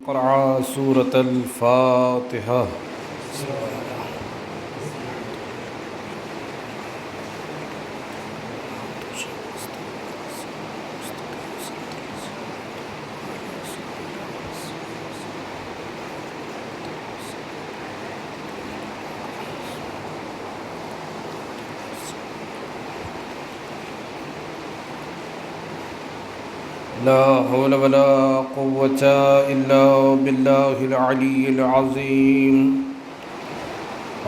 قرأ سورة الفاتحة. لا حول ولا قوة إلا بالله العلي العظيم.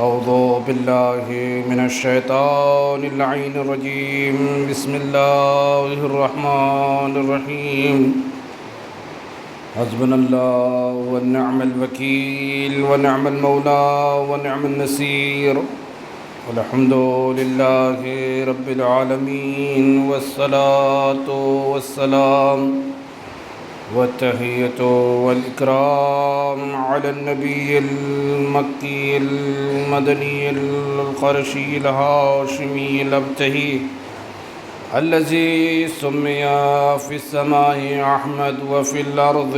أعوذ بالله من الشيطان اللعين الرجيم. بسم الله الرحمن الرحيم. حسبنا الله ونعم الوكيل ونعم المولى ونعم النصير والحمد لله رب العالمين. والصلاة والسلام والتحية والإكرام على النبي المكي المدني القرشي الهاشمي الأبتهي الذي سمي في السماء أحمد وفي الأرض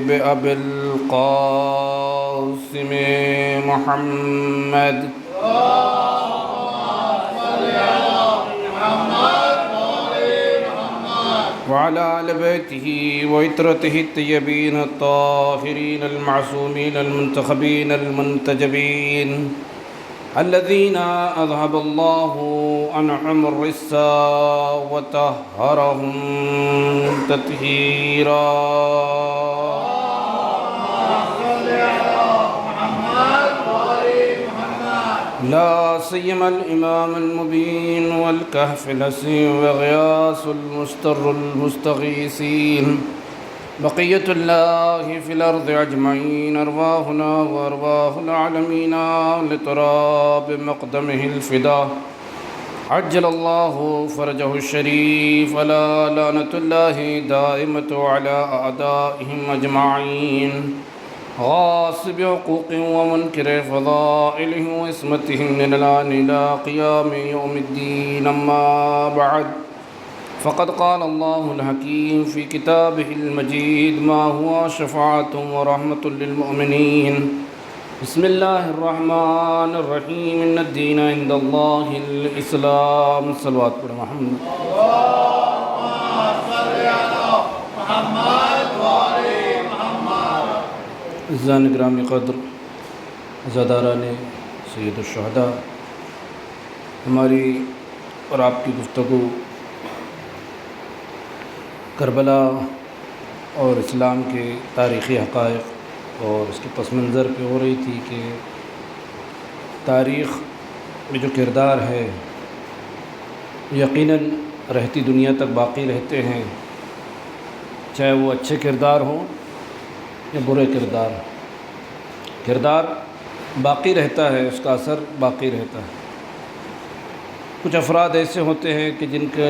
بأبي القاسم محمد. وعلى آل بيته وعترته الطيبين الطاهرين المعصومين المنتخبين المنتجبين الذين أذهب الله عنهم الرجس وطهرهم تطهيرا. لا سيما الإمام المبين والكهف الحسين وغياث المستر المستغيثين بقية الله في الأرض أجمعين. أرواحنا وأرواح العالمين لتراب مقدمه الفداء. عجل الله فرجه الشريف. ولا لعنة الله دائمة على أعدائهم أجمعين غاصب حقوق ومنكر فضائلهم واسمتهم من الآن إلى قيام يوم الدين. أما بعد، فقد قال الله الحكيم في كتابه المجيد ما هو شفاعة ورحمة للمؤمنين. بسم الله الرحمن الرحيم. إن الدين عند الله الإسلام. صلوات پر محمد. عزیزان گرامی قدر، عزاداران سید الشہداء، ہماری اور آپ کی گفتگو کربلا اور اسلام کے تاریخی حقائق اور اس کے پس منظر پہ ہو رہی تھی کہ تاریخ میں جو کردار ہے یقیناً رہتی دنیا تک باقی رہتے ہیں، چاہے وہ اچھے کردار ہوں یا برے کردار. کردار باقی رہتا ہے، اس کا اثر باقی رہتا ہے. کچھ افراد ایسے ہوتے ہیں کہ جن کے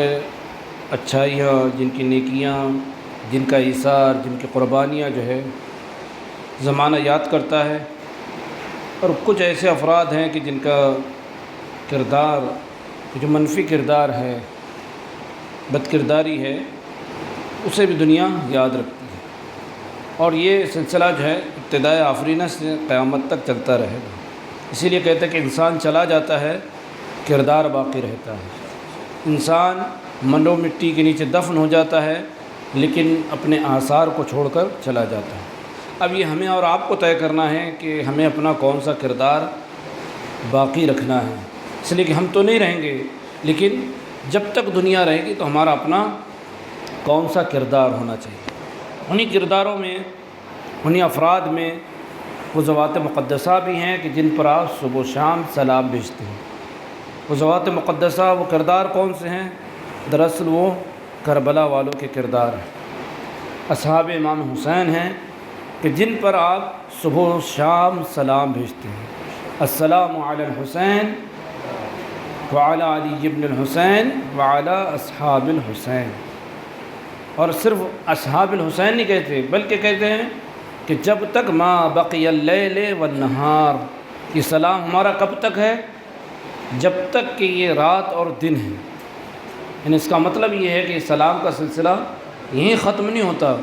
اچھائیاں، جن کی نیکیاں، جن کا ایثار، جن کی قربانیاں جو ہے زمانہ یاد کرتا ہے، اور کچھ ایسے افراد ہیں کہ جن کا کردار جو منفی کردار ہے، بد کرداری ہے، اسے بھی دنیا یاد رکھتی ہے. اور یہ سلسلہ جو ہے ابتدائے آفرینہ سے قیامت تک چلتا رہے گا. اسی لیے کہتے ہیں کہ انسان چلا جاتا ہے، کردار باقی رہتا ہے. انسان منو مٹی کے نیچے دفن ہو جاتا ہے، لیکن اپنے آثار کو چھوڑ کر چلا جاتا ہے. اب یہ ہمیں اور آپ کو طے کرنا ہے کہ ہمیں اپنا کون سا کردار باقی رکھنا ہے. اس لیے کہ ہم تو نہیں رہیں گے، لیکن جب تک دنیا رہے گی تو ہمارا اپنا کون سا کردار ہونا چاہیے. انہی کرداروں میں، انہی افراد میں وہ ذوات مقدسہ بھی ہیں کہ جن پر آپ صبح و شام سلام بھیجتے ہیں. وہ ذوات مقدسہ، وہ کردار کون سے ہیں؟ دراصل وہ کربلا والوں کے کردار ہیں. اصحاب امام حسین ہیں کہ جن پر آپ صبح و شام سلام بھیجتے ہیں. السلام علی الحسین وعلی علی ابن الحسین وعلی اصحاب الحسین. اور صرف اصحاب الحسین نہیں کہتے، بلکہ کہتے ہیں کہ جب تک ما بقی اللیل والنہار، یہ سلام ہمارا کب تک ہے؟ جب تک کہ یہ رات اور دن ہے. یعنی اس کا مطلب یہ ہے کہ سلام کا سلسلہ یہیں ختم نہیں ہوتا.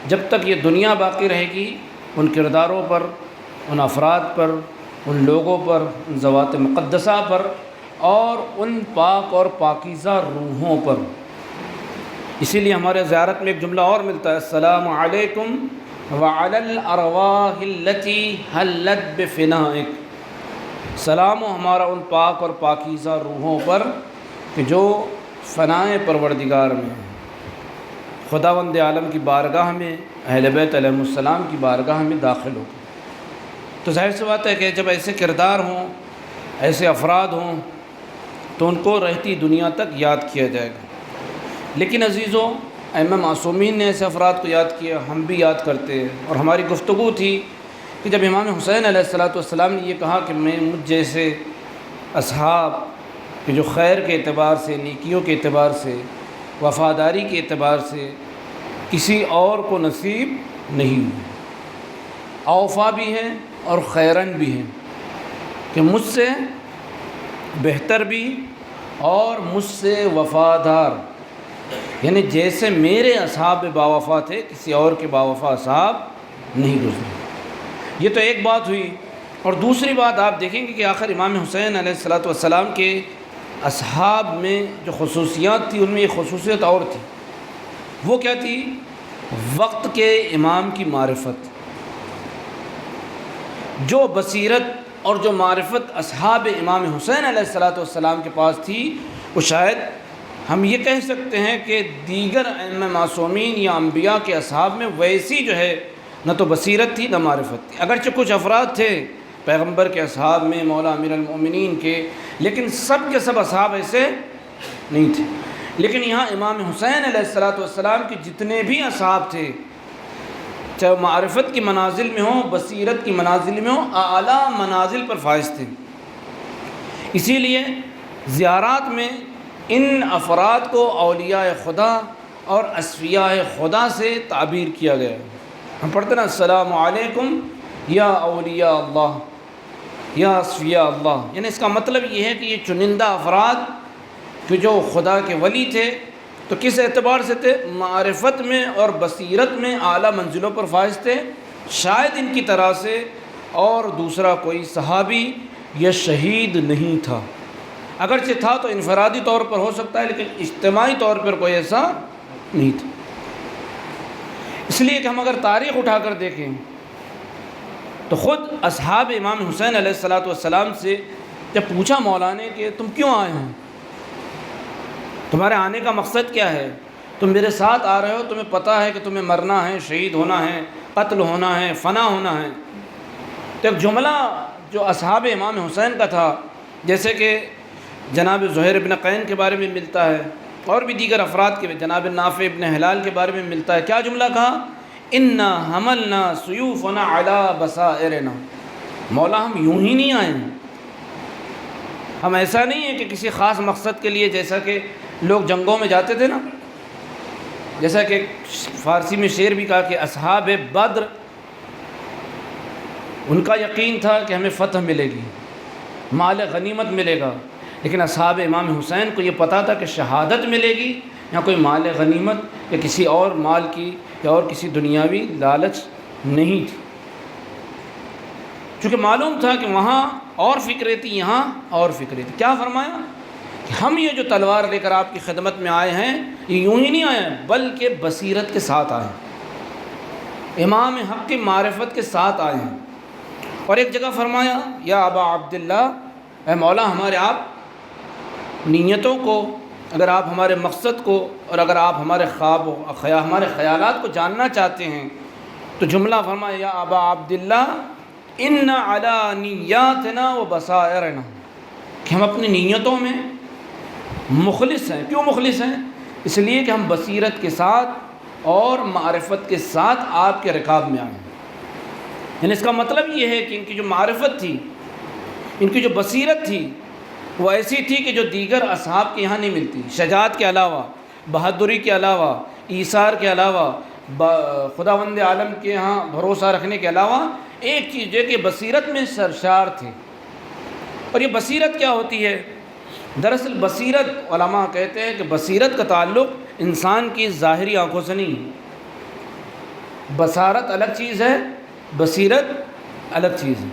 جب تک یہ دنیا باقی رہے گی ان کرداروں پر، ان افراد پر، ان لوگوں پر، ان ذوات مقدسہ پر اور ان پاک اور پاکیزہ روحوں پر۔ اسی لیے ہمارے زیارت میں ایک جملہ اور ملتا ہے، السلام علیکم وعلی الارواح التی حلت بفنائک۔ سلام ہو ہمارا ان پاک اور پاکیزہ روحوں پر کہ جو فنائے پروردگار میں ہیں، خداوند عالم کی بارگاہ میں، اہل بیت علیہ السلام کی بارگاہ میں داخل ہو گئے۔ تو ظاہر سی بات ہے کہ جب ایسے کردار ہوں، ایسے افراد ہوں، تو ان کو رہتی دنیا تک یاد کیا جائے گا۔ لیکن عزیزوں، ائمہ معصومین نے ایسے افراد کو یاد کیا، ہم بھی یاد کرتے ہیں۔ اور ہماری گفتگو تھی کہ جب امام حسین علیہ السلام نے یہ کہا کہ میں مجھ جیسے اصحاب کہ جو خیر کے اعتبار سے، نیکیوں کے اعتبار سے، وفاداری کے اعتبار سے کسی اور کو نصیب نہیں ہوئی، اوفا بھی ہیں اور خیرن بھی ہیں، کہ مجھ سے بہتر بھی اور مجھ سے وفادار، یعنی جیسے میرے اصحاب باوفا تھے کسی اور کے باوفا اصحاب نہیں گزرے۔ یہ تو ایک بات ہوئی۔ اور دوسری بات آپ دیکھیں گے کہ آخر امام حسین علیہ السلام کے اصحاب میں جو خصوصیات تھی، ان میں ایک خصوصیت اور تھی۔ وہ کیا تھی؟ وقت کے امام کی معرفت۔ جو بصیرت اور جو معرفت اصحاب امام حسین علیہ السلام کے پاس تھی، وہ شاید ہم یہ کہہ سکتے ہیں کہ دیگر ائمہ معصومین یا انبیاء کے اصحاب میں ویسی جو ہے نہ تو بصیرت تھی نہ معرفت تھی۔ اگرچہ کچھ افراد تھے پیغمبر کے اصحاب میں، مولا امیر المؤمنین کے، لیکن سب کے سب اصحاب ایسے نہیں تھے۔ لیکن یہاں امام حسین علیہ السلام کے جتنے بھی اصحاب تھے، چاہے معرفت کی منازل میں ہوں، بصیرت کی منازل میں ہوں، اعلیٰ منازل پر فائز تھے۔ اسی لیے زیارات میں ان افراد کو اولیاء خدا اور اصفیاء خدا سے تعبیر کیا گیا۔ ہم پڑھتے ہیں السلام علیکم یا اولیاء اللہ یا اصفیاء اللہ، یعنی اس کا مطلب یہ ہے کہ یہ چنندہ افراد کہ جو خدا کے ولی تھے، تو کس اعتبار سے تھے؟ معرفت میں اور بصیرت میں اعلیٰ منزلوں پر فائز تھے، شاید ان کی طرح سے اور دوسرا کوئی صحابی یا شہید نہیں تھا۔ اگرچہ تھا تو انفرادی طور پر ہو سکتا ہے، لیکن اجتماعی طور پر کوئی ایسا نہیں تھا۔ اس لیے کہ ہم اگر تاریخ اٹھا کر دیکھیں تو خود اصحاب امام حسین علیہ السلام سے جب پوچھا مولا نے کہ تم کیوں آئے ہو، تمہارے آنے کا مقصد کیا ہے، تم میرے ساتھ آ رہے ہو، تمہیں پتہ ہے کہ تمہیں مرنا ہے، شہید ہونا ہے، قتل ہونا ہے، فنا ہونا ہے۔ تو ایک جملہ جو اصحاب امام حسین کا تھا، جیسے کہ جناب زہیر ابن قین کے بارے میں ملتا ہے اور بھی دیگر افراد کے، جناب نافع ابن ہلال کے بارے میں ملتا ہے، کیا جملہ کہا؟ انا حملنا سیوفنا علی بصائرنا، مولا ہم یوں ہی نہیں آئے ہیں، ہم ایسا نہیں ہے کہ کسی خاص مقصد کے لیے، جیسا کہ لوگ جنگوں میں جاتے تھے نا، جیسا کہ فارسی میں شعر بھی کہا کہ اصحاب بدر ان کا یقین تھا کہ ہمیں فتح ملے گی، مال غنیمت ملے گا، لیکن اصحاب امام حسین کو یہ پتہ تھا کہ شہادت ملے گی، یا کوئی مال غنیمت یا کسی اور مال کی یا اور کسی دنیاوی لالچ نہیں تھی۔ چونکہ معلوم تھا کہ وہاں اور فکریں تھی، یہاں اور فکریں تھی۔ کیا فرمایا کہ ہم یہ جو تلوار لے کر آپ کی خدمت میں آئے ہیں، یہ یوں ہی نہیں آئے ہیں، بلکہ بصیرت کے ساتھ آئے ہیں، امام حق کی معرفت کے ساتھ آئے ہیں۔ اور ایک جگہ فرمایا یا ابا عبداللہ، اے مولا ہمارے آپ نیتوں کو، اگر آپ ہمارے مقصد کو اور اگر آپ ہمارے خواب و ہمارے خیالات کو جاننا چاہتے ہیں تو جملہ فرمایا یا ابا عبداللہ ان علی نیاتنا و بصائرنا، کہ ہم اپنی نیتوں میں مخلص ہیں۔ کیوں مخلص ہیں؟ اس لیے کہ ہم بصیرت کے ساتھ اور معرفت کے ساتھ آپ کے رکاب میں آئے ہیں۔ یعنی اس کا مطلب یہ ہے کہ ان کی جو معرفت تھی، ان کی جو بصیرت تھی، وہ ایسی تھی کہ جو دیگر اصحاب کے یہاں نہیں ملتی۔ شجاعت کے علاوہ، بہادری کے علاوہ، ایثار کے علاوہ، خداوند عالم کے یہاں بھروسہ رکھنے کے علاوہ ایک چیز ہے کہ بصیرت میں سرشار تھے۔ اور یہ بصیرت کیا ہوتی ہے؟ دراصل بصیرت، علماء کہتے ہیں کہ بصیرت کا تعلق انسان کی ظاہری آنکھوں سے نہیں ہے۔ بصارت الگ چیز ہے بصیرت الگ چیز ہے۔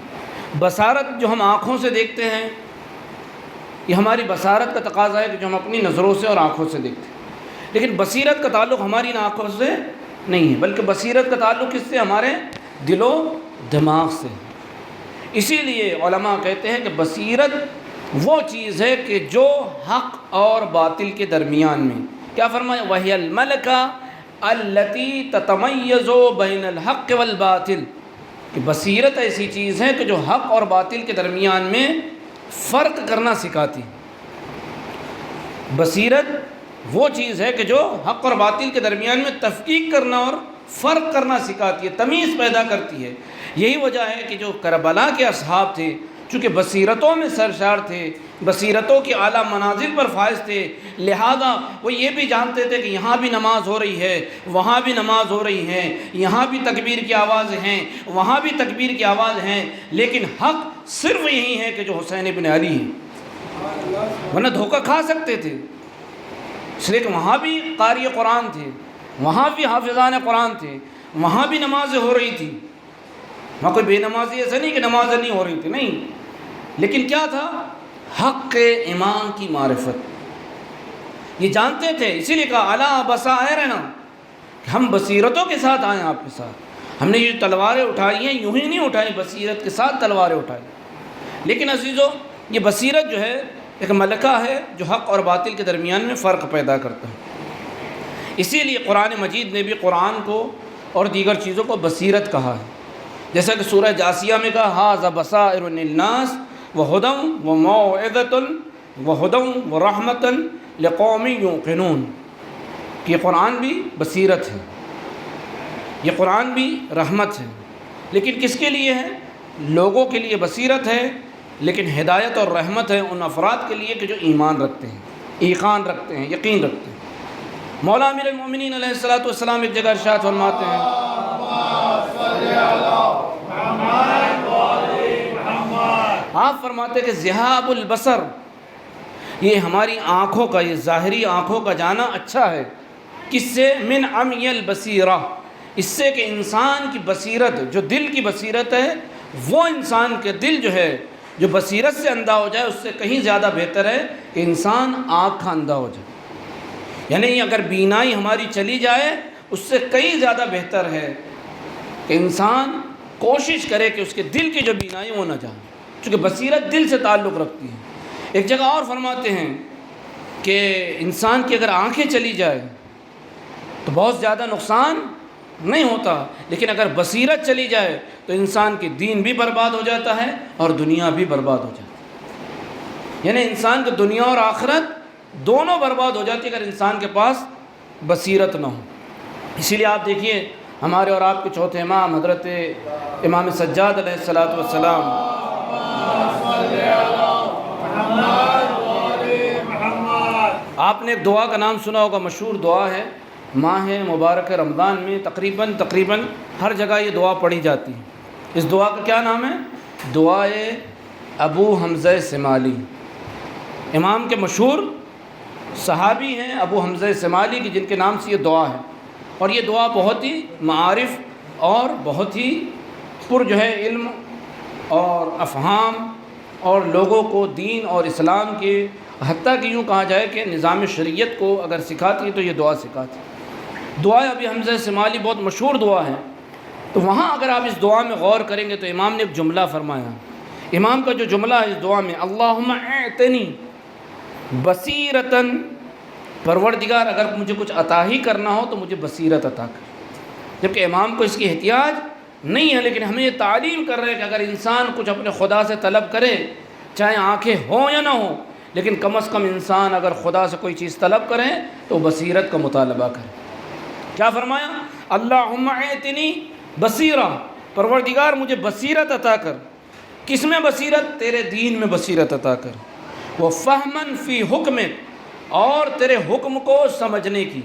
بصارت جو ہم آنکھوں سے دیکھتے ہیں، یہ ہماری بصارت کا تقاضا ہے کہ جو ہم اپنی نظروں سے اور آنکھوں سے دیکھتے ہیں، لیکن بصیرت کا تعلق ہماری آنکھوں سے نہیں ہے، بلکہ بصیرت کا تعلق کس سے؟ ہمارے دل و دماغ سے۔ اسی لیے علماء کہتے ہیں کہ بصیرت وہ چیز ہے کہ جو حق اور باطل کے درمیان میں، کیا فرمایا؟ وَهِيَ الْمَلَكَةُ الَّتِي تَتَمَيَّزُ بَيْنَ الْحَقِّ وَالْبَاطِلِ، کہ بصیرت ایسی چیز ہے کہ جو حق اور باطل کے درمیان میں فرق کرنا سکھاتی۔ بصیرت وہ چیز ہے کہ جو حق اور باطل کے درمیان میں تفکیک کرنا اور فرق کرنا سکھاتی ہے، تمیز پیدا کرتی ہے۔ یہی وجہ ہے کہ جو کربلا کے اصحاب تھے، چونکہ بصیرتوں میں سرشار تھے، بصیرتوں کی اعلیٰ منازل پر فائز تھے، لہذا وہ یہ بھی جانتے تھے کہ یہاں بھی نماز ہو رہی ہے، وہاں بھی نماز ہو رہی ہے، یہاں بھی تکبیر کی آواز ہیں، وہاں بھی تکبیر کی آواز ہیں، لیکن حق صرف یہی ہے کہ جو حسین بن علی ہیں، ورنہ دھوکہ کھا سکتے تھے۔ اس لیے کہ وہاں بھی قاری قرآن تھے، وہاں بھی حافظان قرآن تھے، وہاں بھی نمازیں ہو رہی تھی، وہاں کوئی بے نمازی ایسا نہیں کہ نمازیں نہیں ہو رہی تھی، نہیں، لیکن کیا تھا؟ حق امام کی معرفت، یہ جانتے تھے۔ اسی لیے کہا الا بصائرنا، کہ ہم بصیرتوں کے ساتھ آئے آپ کے ساتھ، ہم نے یہ تلواریں اٹھائی ہیں یوں ہی نہیں اٹھائی، بصیرت کے ساتھ تلواریں اٹھائی۔ لیکن عزیزو، یہ بصیرت جو ہے ایک ملکہ ہے جو حق اور باطل کے درمیان میں فرق پیدا کرتا ہے۔ اسی لیے قرآن مجید نے بھی قرآن کو اور دیگر چیزوں کو بصیرت کہا ہے، جیسا کہ سورہ جاسیہ میں کہا ھذا بصائر للناس وہدی وموعظۃ وہدی ورحمۃ لقوم یوقنون، کہ یہ قرآن بھی بصیرت ہے، یہ قرآن بھی رحمت ہے، لیکن کس کے لیے ہے؟ لوگوں کے لیے بصیرت ہے، لیکن ہدایت اور رحمت ہے ان افراد کے لیے کہ جو ایمان رکھتے ہیں، ایقان رکھتے ہیں، یقین رکھتے ہیں۔ مولا امیر المومنین علیہ الصلوۃ والسلام ایک جگہ ارشاد فرماتے ہیں، آپ فرماتے ہیں کہ ذہاب البصر، یہ ہماری آنکھوں کا، یہ ظاہری آنکھوں کا جانا اچھا ہے، کس سے؟ من عمی البصیرہ، اس سے کہ انسان کی بصیرت، جو دل کی بصیرت ہے، وہ انسان کے دل جو ہے جو بصیرت سے اندھا ہو جائے، اس سے کہیں زیادہ بہتر ہے کہ انسان آنکھ کا اندھا ہو جائے۔ یعنی اگر بینائی ہماری چلی جائے، اس سے کہیں زیادہ بہتر ہے کہ انسان کوشش کرے کہ اس کے دل کی جو بینائی وہ نہ جائے، چونکہ بصیرت دل سے تعلق رکھتی ہے۔ ایک جگہ اور فرماتے ہیں کہ انسان کی اگر آنکھیں چلی جائے تو بہت زیادہ نقصان نہیں ہوتا، لیکن اگر بصیرت چلی جائے تو انسان کی دین بھی برباد ہو جاتا ہے اور دنیا بھی برباد ہو جاتی ہے۔ یعنی انسان کی دنیا اور آخرت دونوں برباد ہو جاتی ہے اگر انسان کے پاس بصیرت نہ ہو۔ اسی لیے آپ دیکھیے ہمارے اور آپ کے چوتھے امام حضرت امام سجاد علیہ الصلوۃ والسلام، آپ نے ایک دعا کا نام سنا ہوگا، مشہور دعا ہے، ماہ مبارک رمضان میں تقریباً ہر جگہ یہ دعا پڑھی جاتی ہے۔ اس دعا کا کیا نام ہے؟ دعائے ابو حمزہ سمالی، امام کے مشہور صحابی ہیں ابو حمزہ سمالی کی، جن کے نام سے یہ دعا ہے، اور یہ دعا بہت ہی معارف اور بہت ہی جو ہے علم اور افہام اور لوگوں کو دین اور اسلام کے، حتیٰ کہ یوں کہا جائے کہ نظام شریعت کو اگر سکھاتی ہے تو یہ دعا سکھاتی ہے۔ دعا ابی حمزہ سمالی بہت مشہور دعا ہے، تو وہاں اگر آپ اس دعا میں غور کریں گے تو امام نے ایک جملہ فرمایا، امام کا جو جملہ ہے اس دعا میں، اللہم اعطنی بصیرتاً، پروردگار اگر مجھے کچھ عطا ہی کرنا ہو تو مجھے بصیرت عطا کر۔ جبکہ امام کو اس کی احتیاج نہیں ہے، لیکن ہمیں یہ تعلیم کر رہے ہیں کہ اگر انسان کچھ اپنے خدا سے طلب کرے، چاہے آنکھیں ہوں یا نہ ہوں، لیکن کم از کم انسان اگر خدا سے کوئی چیز طلب کرے تو بصیرت کا مطالبہ کرے۔ کیا فرمایا؟ اللہم اعطنی بصیرہ، پروردگار مجھے بصیرت عطا کر۔ کس میں بصیرت؟ تیرے دین میں بصیرت عطا کر، وفہماً فی حکمک، اور تیرے حکم کو سمجھنے کی۔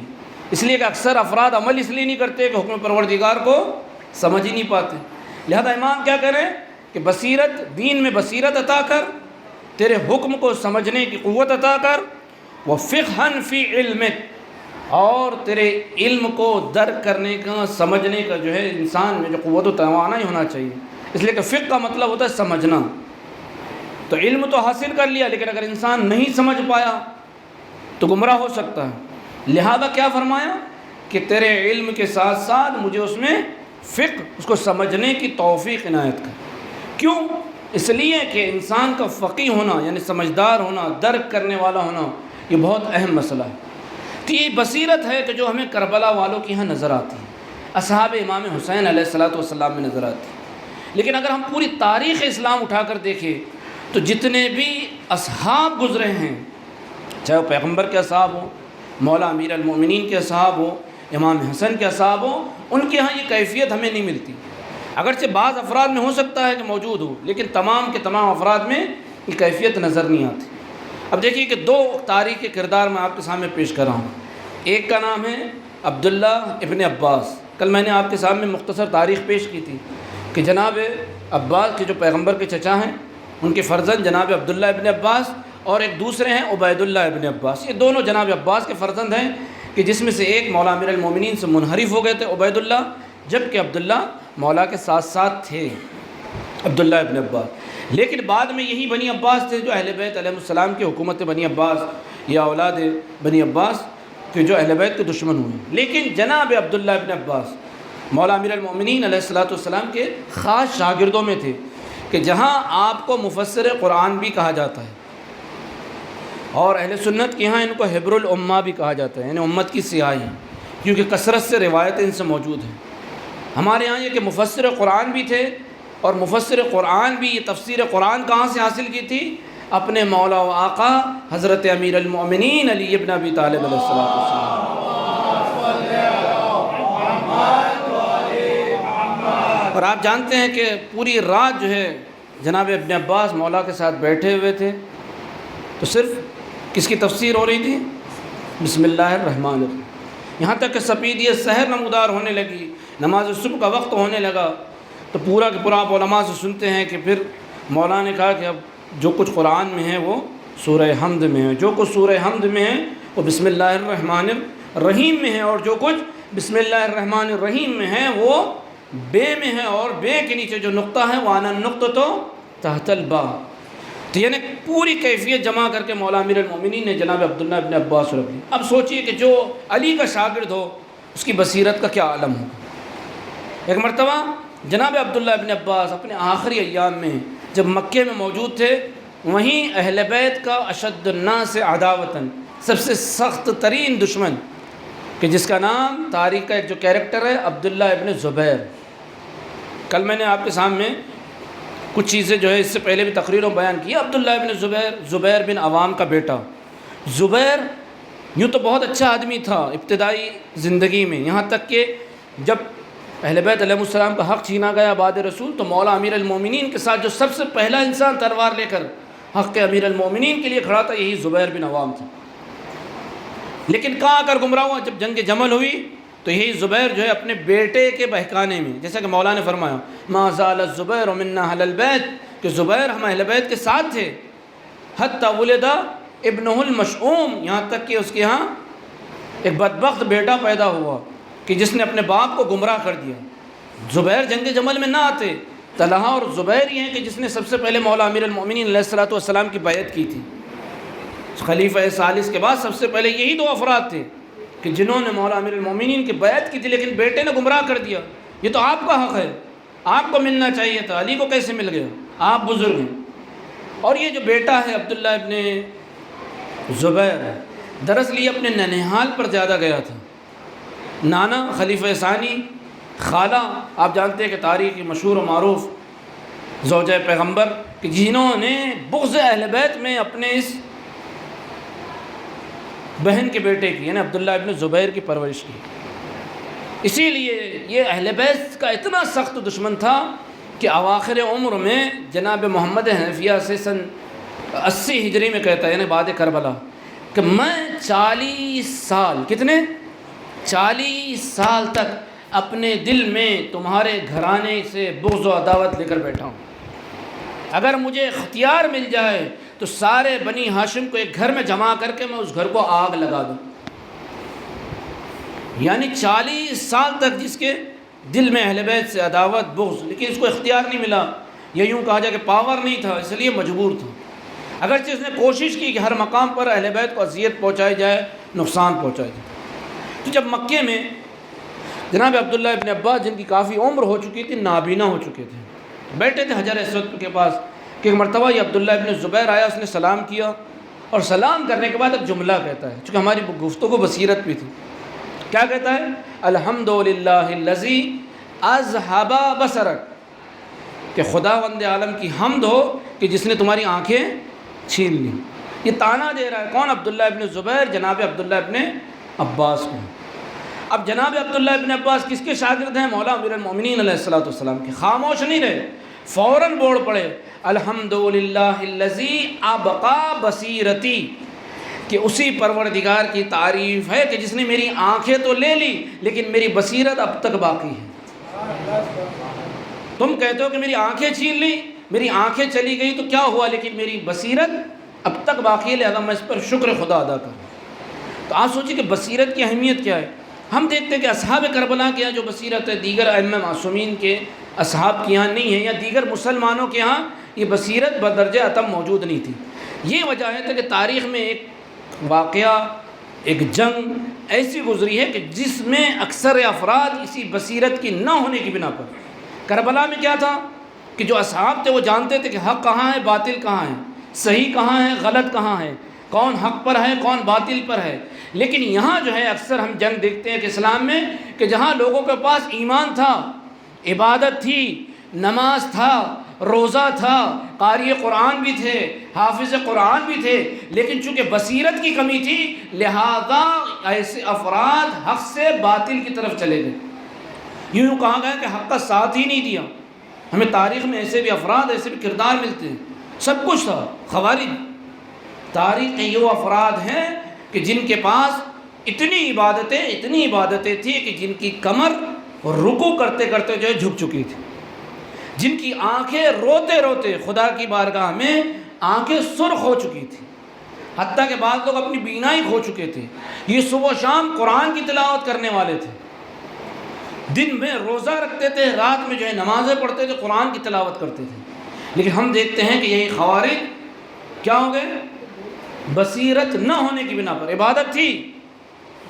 اس لیے کہ اکثر افراد عمل اس لیے نہیں کرتے کہ حکم پروردگار کو سمجھ ہی نہیں پاتے، لہذا امام کیا کریں کہ بصیرت، دین میں بصیرت عطا کر، تیرے حکم کو سمجھنے کی قوت عطا کر، وفقہاً فی علمک، اور تیرے علم کو درک کرنے کا، سمجھنے کا جو ہے انسان میں جو قوت و توانائی ہونا چاہیے، اس لیے کہ فقہ کا مطلب ہوتا ہے سمجھنا۔ تو علم تو حاصل کر لیا، لیکن اگر انسان نہیں سمجھ پایا تو گمراہ ہو سکتا ہے۔ لہذا کیا فرمایا کہ تیرے علم کے ساتھ ساتھ مجھے اس میں فقہ، اس کو سمجھنے کی توفیق عنایت کر۔ کیوں؟ اس لیے کہ انسان کا فقیہ ہونا یعنی سمجھدار ہونا، درک کرنے والا ہونا، یہ بہت اہم مسئلہ ہے۔ تو یہ بصیرت ہے کہ جو ہمیں کربلا والوں کے یہاں نظر آتی ہے، اصحاب امام حسین علیہ السلام میں نظر آتی ہے۔ لیکن اگر ہم پوری تاریخ اسلام اٹھا کر دیکھیں تو جتنے بھی اصحاب گزرے ہیں، چاہے وہ پیغمبر کے اصحاب ہوں، مولا امیر المومنین کے اصحاب ہوں، امام حسن کے اصحاب ہوں، ان کے ہاں یہ کیفیت ہمیں نہیں ملتی۔ اگرچہ بعض افراد میں ہو سکتا ہے کہ موجود ہو، لیکن تمام کے تمام افراد میں یہ کیفیت نظر نہیں آتی۔ اب دیکھیے کہ دو تاریخی کردار میں آپ کے سامنے پیش کر رہا ہوں۔ ایک کا نام ہے عبداللہ ابن عباس۔ کل میں نے آپ کے سامنے مختصر تاریخ پیش کی تھی کہ جناب عباس کے جو پیغمبر کے چچا ہیں، ان کے فرزند جناب عبداللہ ابن عباس، اور ایک دوسرے ہیں عبید اللہ ابن عباس۔ یہ دونوں جناب عباس کے فرزند ہیں کہ جس میں سے ایک مولا امیر المومنین سے منحرف ہو گئے تھے عبید اللہ، جبکہ عبداللہ مولا کے ساتھ ساتھ تھے، عبداللہ ابن عباس۔ لیکن بعد میں یہی بنی عباس تھے جو اہل بیت علیہ السلام کی حکومت بنی عباس یا اولاد بنی عباس کہ جو اہل بیت کے دشمن ہوئے۔ لیکن جناب عبداللہ ابن عباس مولا امیر المومنین علیہ السلام کے خاص شاگردوں میں تھے، کہ جہاں آپ کو مفسر قرآن بھی کہا جاتا ہے، اور اہل سنت کے یہاں ان کو حبر الامہ بھی کہا جاتا ہے، یعنی امت کی سیاہی، کیونکہ کثرت سے روایتیں ان سے موجود ہیں۔ ہمارے یہاں یہ کہ مفسر قرآن بھی تھے، اور مفسر قرآن بھی یہ تفسیر قرآن کہاں سے حاصل کی تھی؟ اپنے مولا و آقا حضرت امیر المؤمنین علی ابن ابی طالب علیہ السلام۔ اور آپ جانتے ہیں کہ پوری رات جو ہے جناب ابن عباس مولا کے ساتھ بیٹھے ہوئے تھے، تو صرف کس کی تفسیر ہو رہی تھی؟ بسم اللہ الرحمن الرحیم۔ یہاں تک کہ سپیدی سحر نمودار ہونے لگی، نماز صبح کا وقت ہونے لگا، تو پورا کہ پورا آپ علماء سے سنتے ہیں کہ پھر مولا نے کہا کہ اب جو کچھ قرآن میں ہے وہ سورہ حمد میں ہے، جو کچھ سورہ حمد میں ہے وہ بسم اللہ الرحمن الرحیم میں ہے، اور جو کچھ بسم اللہ الرحمن الرحیم میں ہے وہ بے میں ہے، اور بے کے نیچے جو نقطہ ہے وہ انا النقطۃ تحت الباء۔ تو یعنی پوری کیفیت جمع کر کے مولا امیر المومنین نے جناب عبداللہ ابن عباس رکھ دی۔ اب سوچئے کہ جو علی کا شاگرد ہو اس کی بصیرت کا کیا عالم ہوگا۔ ایک مرتبہ جناب عبداللہ ابن عباس اپنے آخری ایام میں جب مکے میں موجود تھے، وہیں اہل بیت کا اشد الناس عداوتاً، سب سے سخت ترین دشمن، کہ جس کا نام تاریخ کا ایک جو کیریکٹر ہے عبداللہ ابن زبیر۔ کل میں نے آپ کے سامنے کچھ چیزیں جو ہے اس سے پہلے بھی تقریروں بیان کی۔ عبداللہ ابن زبیر بن عوام کا بیٹا زبیر یوں تو بہت اچھا آدمی تھا ابتدائی زندگی میں، یہاں تک کہ جب اہل بیت علیہ السلام کا حق چھینا گیا بعد رسول، تو مولا امیر المومنین کے ساتھ جو سب سے پہلا انسان تلوار لے کر حق کے امیر المومنین کے لیے کھڑا تھا یہی زبیر بن عوام تھا۔ لیکن کہاں آ کر گمراہ ہوا؟ جب جنگ جمل ہوئی تو یہی زبیر جو ہے اپنے بیٹے کے بہکانے میں، جیسا کہ مولا نے فرمایا ما زال الزبیر منا اہل البیت، کہ زبیر ہم اہل بیت کے ساتھ تھے، حتی ولد ابنہ المشؤوم، یہاں تک کہ اس کے ہاں ایک بدبخت بیٹا پیدا ہوا کہ جس نے اپنے باپ کو گمراہ کر دیا۔ زبیر جنگ جمل میں نہ آتے، طلحہ اور زبیر یہ ہیں کہ جس نے سب سے پہلے مولا امیر المومنین علیہ السلام کی بیعت کی تھی۔ خلیفہ ثالث کے بعد سب سے پہلے یہی دو افراد تھے کہ جنہوں نے مولا امیر المومنین کی بیعت کی تھی، لیکن بیٹے نے گمراہ کر دیا۔ یہ تو آپ کا حق ہے، آپ کو ملنا چاہیے تھا، علی کو کیسے مل گیا؟ آپ بزرگ ہیں۔ اور یہ جو بیٹا ہے عبداللہ ابن زبیر، دراصل یہ اپنے ننہال پر زیادہ گیا تھا۔ نانا خلیفہ ثانی، خالہ آپ جانتے ہیں کہ تاریخ مشہور و معروف زوجہ پیغمبر، کہ جنہوں نے بغض اہل بیت میں اپنے اس بہن کے بیٹے کی یعنی عبداللہ ابن زبیر کی پرورش کی۔ اسی لیے یہ اہل بیت کا اتنا سخت دشمن تھا کہ اواخر عمر میں جناب محمد حنفیہ سے سن 80 ہجری میں کہتا ہے، یعنی بعد کربلا، کہ میں 40 سال، کتنے؟ 40 سال تک اپنے دل میں تمہارے گھرانے سے بغض و عداوت لے کر بیٹھا ہوں۔ اگر مجھے اختیار مل جائے تو سارے بنی ہاشم کو ایک گھر میں جمع کر کے میں اس گھر کو آگ لگا دوں۔ یعنی 40 سال تک جس کے دل میں اہل بیت سے عداوت بغض، لیکن اس کو اختیار نہیں ملا، یا یوں کہا جائے کہ پاور نہیں تھا، اس لیے مجبور تھا، اگرچہ اس نے کوشش کی کہ ہر مقام پر اہل بیت کو اذیت پہنچائی جائے، نقصان پہنچایا جائے۔ تو جب مکے میں جناب عبداللہ ابن عباس، جن کی کافی عمر ہو چکی تھی، نابینا ہو چکے تھے، بیٹھے تھے حجر اسود کے پاس کہ ایک مرتبہ یہ عبداللہ ابن زبیر آیا، اس نے سلام کیا، اور سلام کرنے کے بعد ایک جملہ کہتا ہے، چونکہ ہماری گفتگو بصیرت بھی تھی، کیا کہتا ہے؟ الحمدللہ الذی اذھب بصرک، کہ خداوند عالم کی حمد ہو کہ جس نے تمہاری آنکھیں چھین لی۔ یہ طعنہ دے رہا ہے کون؟ عبداللہ ابن زبیر جناب عبداللہ ابن عباس کو۔ اب جناب عبداللہ ابن عباس کس کے شاگرد ہیں؟ مولا امیر المؤمنین علیہ السلام کے۔ خاموش نہیں رہے، فوراً بول پڑے الحمدللہ الذی ابقا بصیرتی، کہ اسی پروردگار کی تعریف ہے کہ جس نے میری آنکھیں تو لے لی لیکن میری بصیرت اب تک باقی ہے۔ تم کہتے ہو کہ میری آنکھیں چھین لی، میری آنکھیں چلی گئی تو کیا ہوا، لیکن میری بصیرت اب تک باقی ہے، لہذا میں اس پر شکر خدا ادا کروں۔ تو آپ سوچیں کہ بصیرت کی اہمیت کیا ہے۔ ہم دیکھتے ہیں کہ اصحاب کربلا کے یہاں جو بصیرت ہے دیگر ائمہ معصومین کے اصحاب کے یہاں نہیں ہے، یا دیگر مسلمانوں کے یہاں یہ بصیرت بدرجہ اتم موجود نہیں تھی۔ یہ وجہ ہے کہ تاریخ میں ایک واقعہ، ایک جنگ ایسی گزری ہے کہ جس میں اکثر افراد اسی بصیرت کی نہ ہونے کی بنا پر، کربلا میں کیا تھا کہ جو اصحاب تھے وہ جانتے تھے کہ حق کہاں ہے، باطل کہاں ہے، صحیح کہاں ہے، غلط کہاں ہے، کون حق پر ہے، کون باطل پر ہے۔ لیکن یہاں جو ہے اکثر ہم جنگ دیکھتے ہیں کہ اسلام میں کہ جہاں لوگوں کے پاس ایمان تھا، عبادت تھی، نماز تھا، روزہ تھا، قاری قرآن بھی تھے، حافظ قرآن بھی تھے، لیکن چونکہ بصیرت کی کمی تھی لہذا ایسے افراد حق سے باطل کی طرف چلے گئے۔ یوں کہا گیا کہ حق کا ساتھ ہی نہیں دیا۔ ہمیں تاریخ میں ایسے بھی افراد، ایسے بھی کردار ملتے ہیں، سب کچھ تھا، خوارج۔ تاریخ کے یہ افراد ہیں کہ جن کے پاس اتنی عبادتیں تھیں کہ جن کی کمر رکوع کرتے کرتے جو ہے جھک چکی تھی، جن کی آنکھیں روتے روتے خدا کی بارگاہ میں آنکھیں سرخ ہو چکی تھی، حتیٰ کہ بعض لوگ اپنی بینائی کھو چکے تھے۔ یہ صبح و شام قرآن کی تلاوت کرنے والے تھے، دن میں روزہ رکھتے تھے، رات میں جو ہے نمازیں پڑھتے تھے، قرآن کی تلاوت کرتے تھے۔ لیکن ہم دیکھتے ہیں کہ یہی خوارج کیا ہو گئے؟ بصیرت نہ ہونے کی بنا پر، عبادت تھی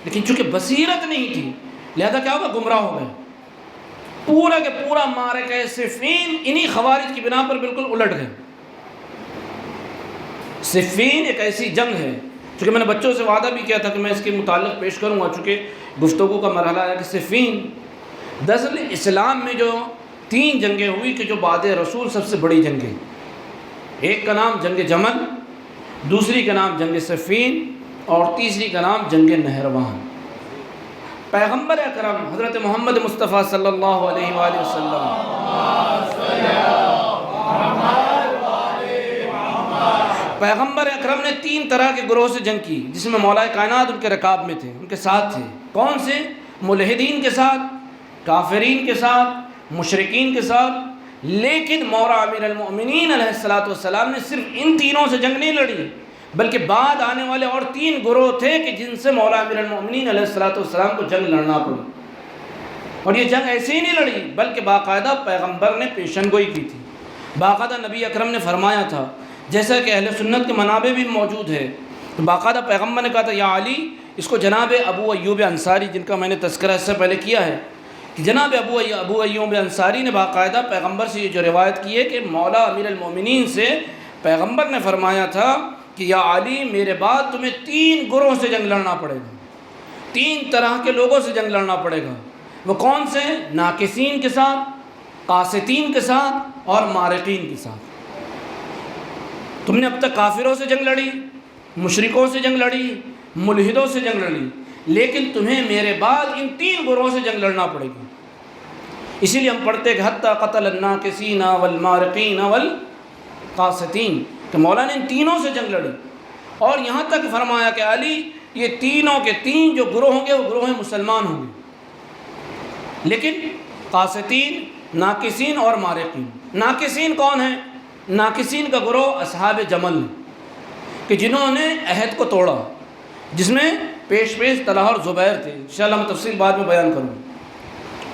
لیکن چونکہ بصیرت نہیں تھی لہذا کیا ہوگا؟ گمراہ ہو گئے۔ پورا کے پورا معرکہ صفین انہی خوارج کی بنا پر بالکل الٹ گئے۔ صفین ایک ایسی جنگ ہے، چونکہ میں نے بچوں سے وعدہ بھی کیا تھا کہ میں اس کے متعلق پیش کروں گا، چونکہ گفتگو کا مرحلہ ہے کہ صفین دراصل اسلام میں جو 3 جنگیں ہوئی کہ جو بعد رسول سب سے بڑی جنگیں، ایک کا نام جنگ جمل، دوسری کا نام جنگ صفین، اور تیسری کا نام جنگ نہروان۔ پیغمبر اکرم حضرت محمد مصطفیٰ صلی اللہ علیہ وآلہ وسلم پیغمبر اکرم نے 3 طرح کے گروہ سے جنگ کی، جس میں مولا کائنات ان کے رکاب میں تھے، ان کے ساتھ تھے۔ کون سے؟ ملحدین کے ساتھ، کافرین کے ساتھ، مشرکین کے ساتھ۔ لیکن مولا امیر المؤمنین علیہ السلام نے صرف ان تینوں سے جنگ نہیں لڑی، بلکہ بعد آنے والے اور 3 گروہ تھے کہ جن سے مولا امیر المؤمنین علیہ السلام کو جنگ لڑنا پڑی۔ اور یہ جنگ ایسے ہی نہیں لڑی بلکہ باقاعدہ پیغمبر نے پیشن گوئی کی تھی، باقاعدہ نبی اکرم نے فرمایا تھا، جیسا کہ اہل سنت کے منابع بھی موجود ہے۔ تو باقاعدہ پیغمبر نے کہا تھا یا علی، اس کو جناب ابو ایوب انصاری، جن کا میں نے تذکرہ اس سے پہلے کیا ہے، کہ جناب ابو ایوب انصاری نے باقاعدہ پیغمبر سے یہ جو روایت کی ہے کہ مولا امیر المؤمنین سے پیغمبر نے فرمایا تھا کہ یا علی، میرے بعد تمہیں 3 گروہ سے جنگ لڑنا پڑے گا، 3 طرح کے لوگوں سے جنگ لڑنا پڑے گا۔ وہ کون سے؟ ناقصین کے ساتھ، قاسطین کے ساتھ، اور مارقین کے ساتھ۔ تم نے اب تک کافروں سے جنگ لڑی، مشرکوں سے جنگ لڑی، ملحدوں سے جنگ لڑی، لیکن تمہیں میرے بعد ان 3 گروہوں سے جنگ لڑنا پڑے گی۔ اسی لیے ہم پڑھتے کہ حتی قتل الناقصین والمارقین والقاسطین، کہ مولا نے ان تینوں سے جنگ لڑی، اور یہاں تک فرمایا کہ علی، یہ تینوں کے 3 جو گروہ ہوں گے وہ گروہ مسلمان ہوں گے، لیکن قاسطین، ناقصین اور مارقین۔ ناقصین کون ہیں؟ ناقصین کا گروہ اصحاب جمل، کہ جنہوں نے عہد کو توڑا، جس میں پیش طلحہ اور زبیر تھے، انشاءاللہ میں تفصیل بعد میں بیان کروں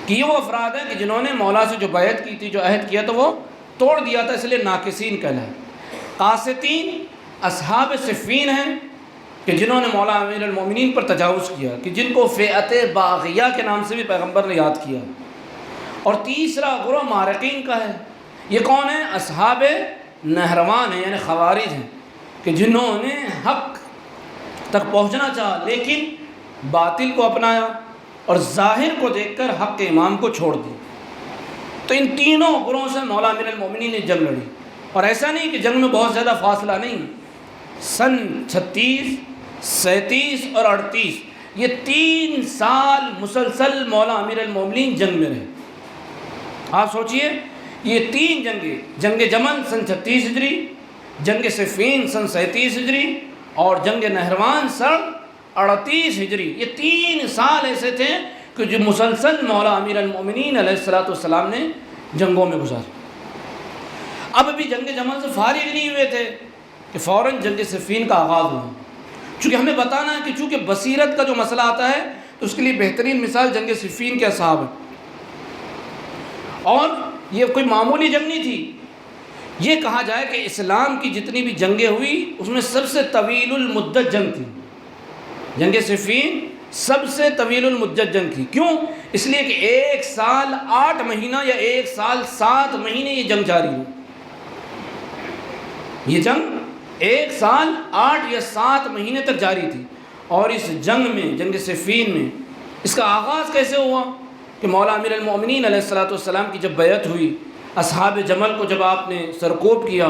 کہ یہ وہ افراد ہیں کہ جنہوں نے مولا سے جو بیعت کی تھی، جو عہد کیا تھا وہ توڑ دیا تھا، اس لیے ناقصین کہلائے۔ قاسطین اصحاب صفین ہیں کہ جنہوں نے مولا امیر المومنین پر تجاوز کیا، کہ جن کو فئت باغیہ کے نام سے بھی پیغمبر نے یاد کیا۔ اور تیسرا گروہ مارقین کا ہے، یہ کون ہیں؟ اصحاب نہروان ہیں، یعنی خوارج ہیں، کہ جنہوں نے حق تک پہنچنا چاہا لیکن باطل کو اپنایا اور ظاہر کو دیکھ کر حق کے امام کو چھوڑ دی۔ تو ان تینوں گروہوں سے مولا امیر المومنین نے جنگ لڑی، اور ایسا نہیں کہ جنگ میں بہت زیادہ فاصلہ نہیں، سن 36، 37 اور 38 یہ 3 سال مسلسل مولا امیر المومنین جنگ میں رہے۔ آپ سوچئے یہ 3 جنگیں، جنگ جمل سن 36 ہجری، جنگ صفین سن 37 ہجری اور جنگ نہروان سن 38 ہجری، یہ 3 سال ایسے تھے کہ جو مسلسل مولا امیر المومنین علیہ السلام نے جنگوں میں گزارے۔ اب بھی جنگ جمل سے فارغ نہیں ہوئے تھے کہ فوراً جنگ صفین کا آغاز ہوا، چونکہ ہمیں بتانا ہے کہ چونکہ بصیرت کا جو مسئلہ آتا ہے تو اس کے لیے بہترین مثال جنگ صفین کے اصحاب ہے، اور یہ کوئی معمولی جنگ نہیں تھی۔ یہ کہا جائے کہ اسلام کی جتنی بھی جنگیں ہوئی اس میں سب سے طویل المدت جنگ تھی، جنگ صفین سب سے طویل المدت جنگ تھی۔ کیوں؟ اس لیے کہ 1 سال 8 مہینہ یا 1 سال 7 مہینے یہ جنگ جاری ہوئی۔ یہ جنگ 1 سال 8 یا 7 مہینے تک جاری تھی، اور اس جنگ میں، جنگ صفین میں، اس کا آغاز کیسے ہوا کہ مولا امیر المومنین علیہ السلام کی جب بیعت ہوئی، اصحاب جمل کو جب آپ نے سرکوب کیا،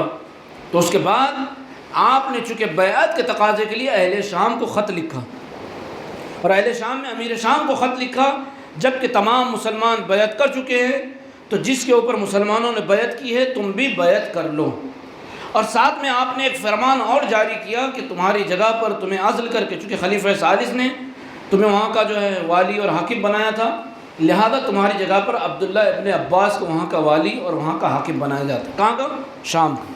تو اس کے بعد آپ نے چونکہ بیعت کے تقاضے کے لیے اہل شام کو خط لکھا، اور اہل شام میں امیر شام کو خط لکھا جب کہ تمام مسلمان بیعت کر چکے ہیں، تو جس کے اوپر مسلمانوں نے بیعت کی ہے تم بھی بیعت کر لو۔ اور ساتھ میں آپ نے ایک فرمان اور جاری کیا کہ تمہاری جگہ پر تمہیں عزل کر کے، چونکہ خلیفہ ثالث نے تمہیں وہاں کا جو ہے والی اور حاکم بنایا تھا، لہذا تمہاری جگہ پر عبداللہ ابن عباس کو وہاں کا والی اور وہاں کا حاکم بنایا جاتا ہے۔ کہاں کا؟ شام کا۔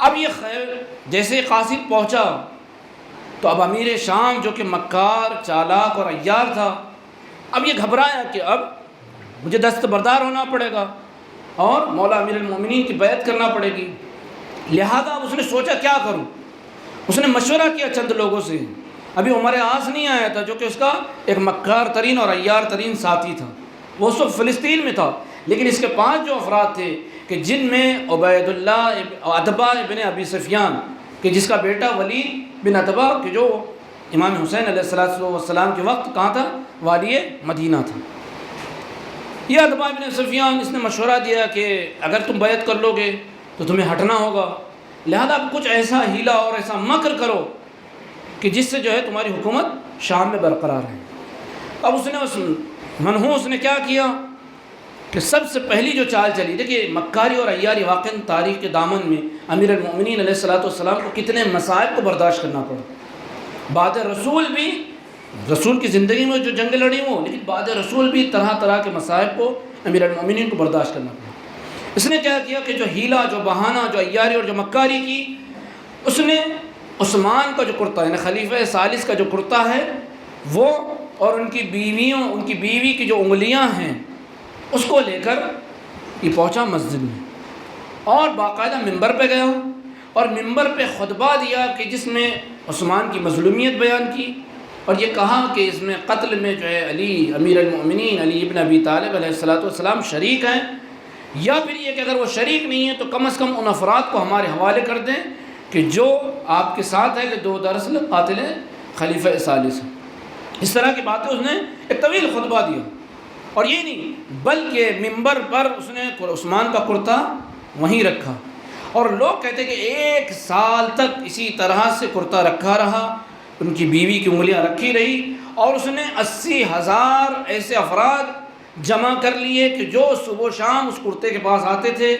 اب یہ خیر جیسے قاصد پہنچا تو اب امیر شام جو کہ مکار، چالاک اور عیار تھا، اب یہ گھبرایا کہ اب مجھے دستبردار ہونا پڑے گا اور مولا امیر المومنین کی بیعت کرنا پڑے گی، لہذا اب اس نے سوچا کیا کروں۔ اس نے مشورہ کیا چند لوگوں سے، ابھی عمر عاص نہیں آیا تھا جو کہ اس کا ایک مکار ترین اور عیار ترین ساتھی تھا، وہ اس وقت فلسطین میں تھا، لیکن اس کے 5 جو افراد تھے کہ جن میں عبید اللہ عتبہ ابن ابی سفیان، کہ جس کا بیٹا ولید بن عتبہ کہ جو امام حسین علیہ السلام کے وقت کہاں تھا؟ والی مدینہ تھا۔ یہ عتبہ بن سفیان اس نے مشورہ دیا کہ اگر تم بیعت کر لو گے تو تمہیں ہٹنا ہوگا، لہذا اب کچھ ایسا ہیلا اور ایسا مکر کرو کہ جس سے جو ہے تمہاری حکومت شام میں برقرار ہے۔ اب اس نے اس منحوس نے کیا کیا کہ سب سے پہلی جو چال چلی، دیکھیے مکاری اور عیاری واقعاً تاریخ کے دامن میں امیر المومنین علیہ السلام کو کتنے مصائب کو برداشت کرنا پڑا۔ بعد رسول بھی، رسول کی زندگی میں جو جنگیں لڑی ہوں، لیکن بعد رسول بھی طرح طرح کے مصائب کو امیر المومنین کو برداشت کرنا پڑا۔ اس نے کیا کیا کہ جو ہیلا، جو بہانہ، جو عیاری اور جو مکاری کی، اس نے عثمان کا جو کرتا ہے، یعنی خلیفہ ثالث کا جو کرتا ہے وہ، اور ان کی بیوی کی جو انگلیاں ہیں اس کو لے کر یہ پہنچا مسجد میں، اور باقاعدہ ممبر پہ گیا اور ممبر پہ خطبہ دیا کہ جس میں عثمان کی مظلومیت بیان کی، اور یہ کہا کہ اس میں قتل میں جو ہے علی امیر المؤمنین علی ابن ابی طالب علیہ السلام شریک ہیں، یا پھر یہ کہ اگر وہ شریک نہیں ہیں تو کم از کم ان افراد کو ہمارے حوالے کر دیں کہ جو آپ کے ساتھ ہے کہ دو دراصل قاتل خلیفہ ثالث ہیں۔ اس طرح کی باتیں اس نے ایک طویل خطبہ دیا، اور یہ نہیں بلکہ ممبر پر اس نے عثمان کا کرتا وہیں رکھا، اور لوگ کہتے کہ 1 سال تک اسی طرح سے کرتا رکھا رہا، ان کی بیوی کی انگلیاں رکھی رہی، اور اس نے 80,000 ایسے افراد جمع کر لیے کہ جو صبح و شام اس کرتے کے پاس آتے تھے،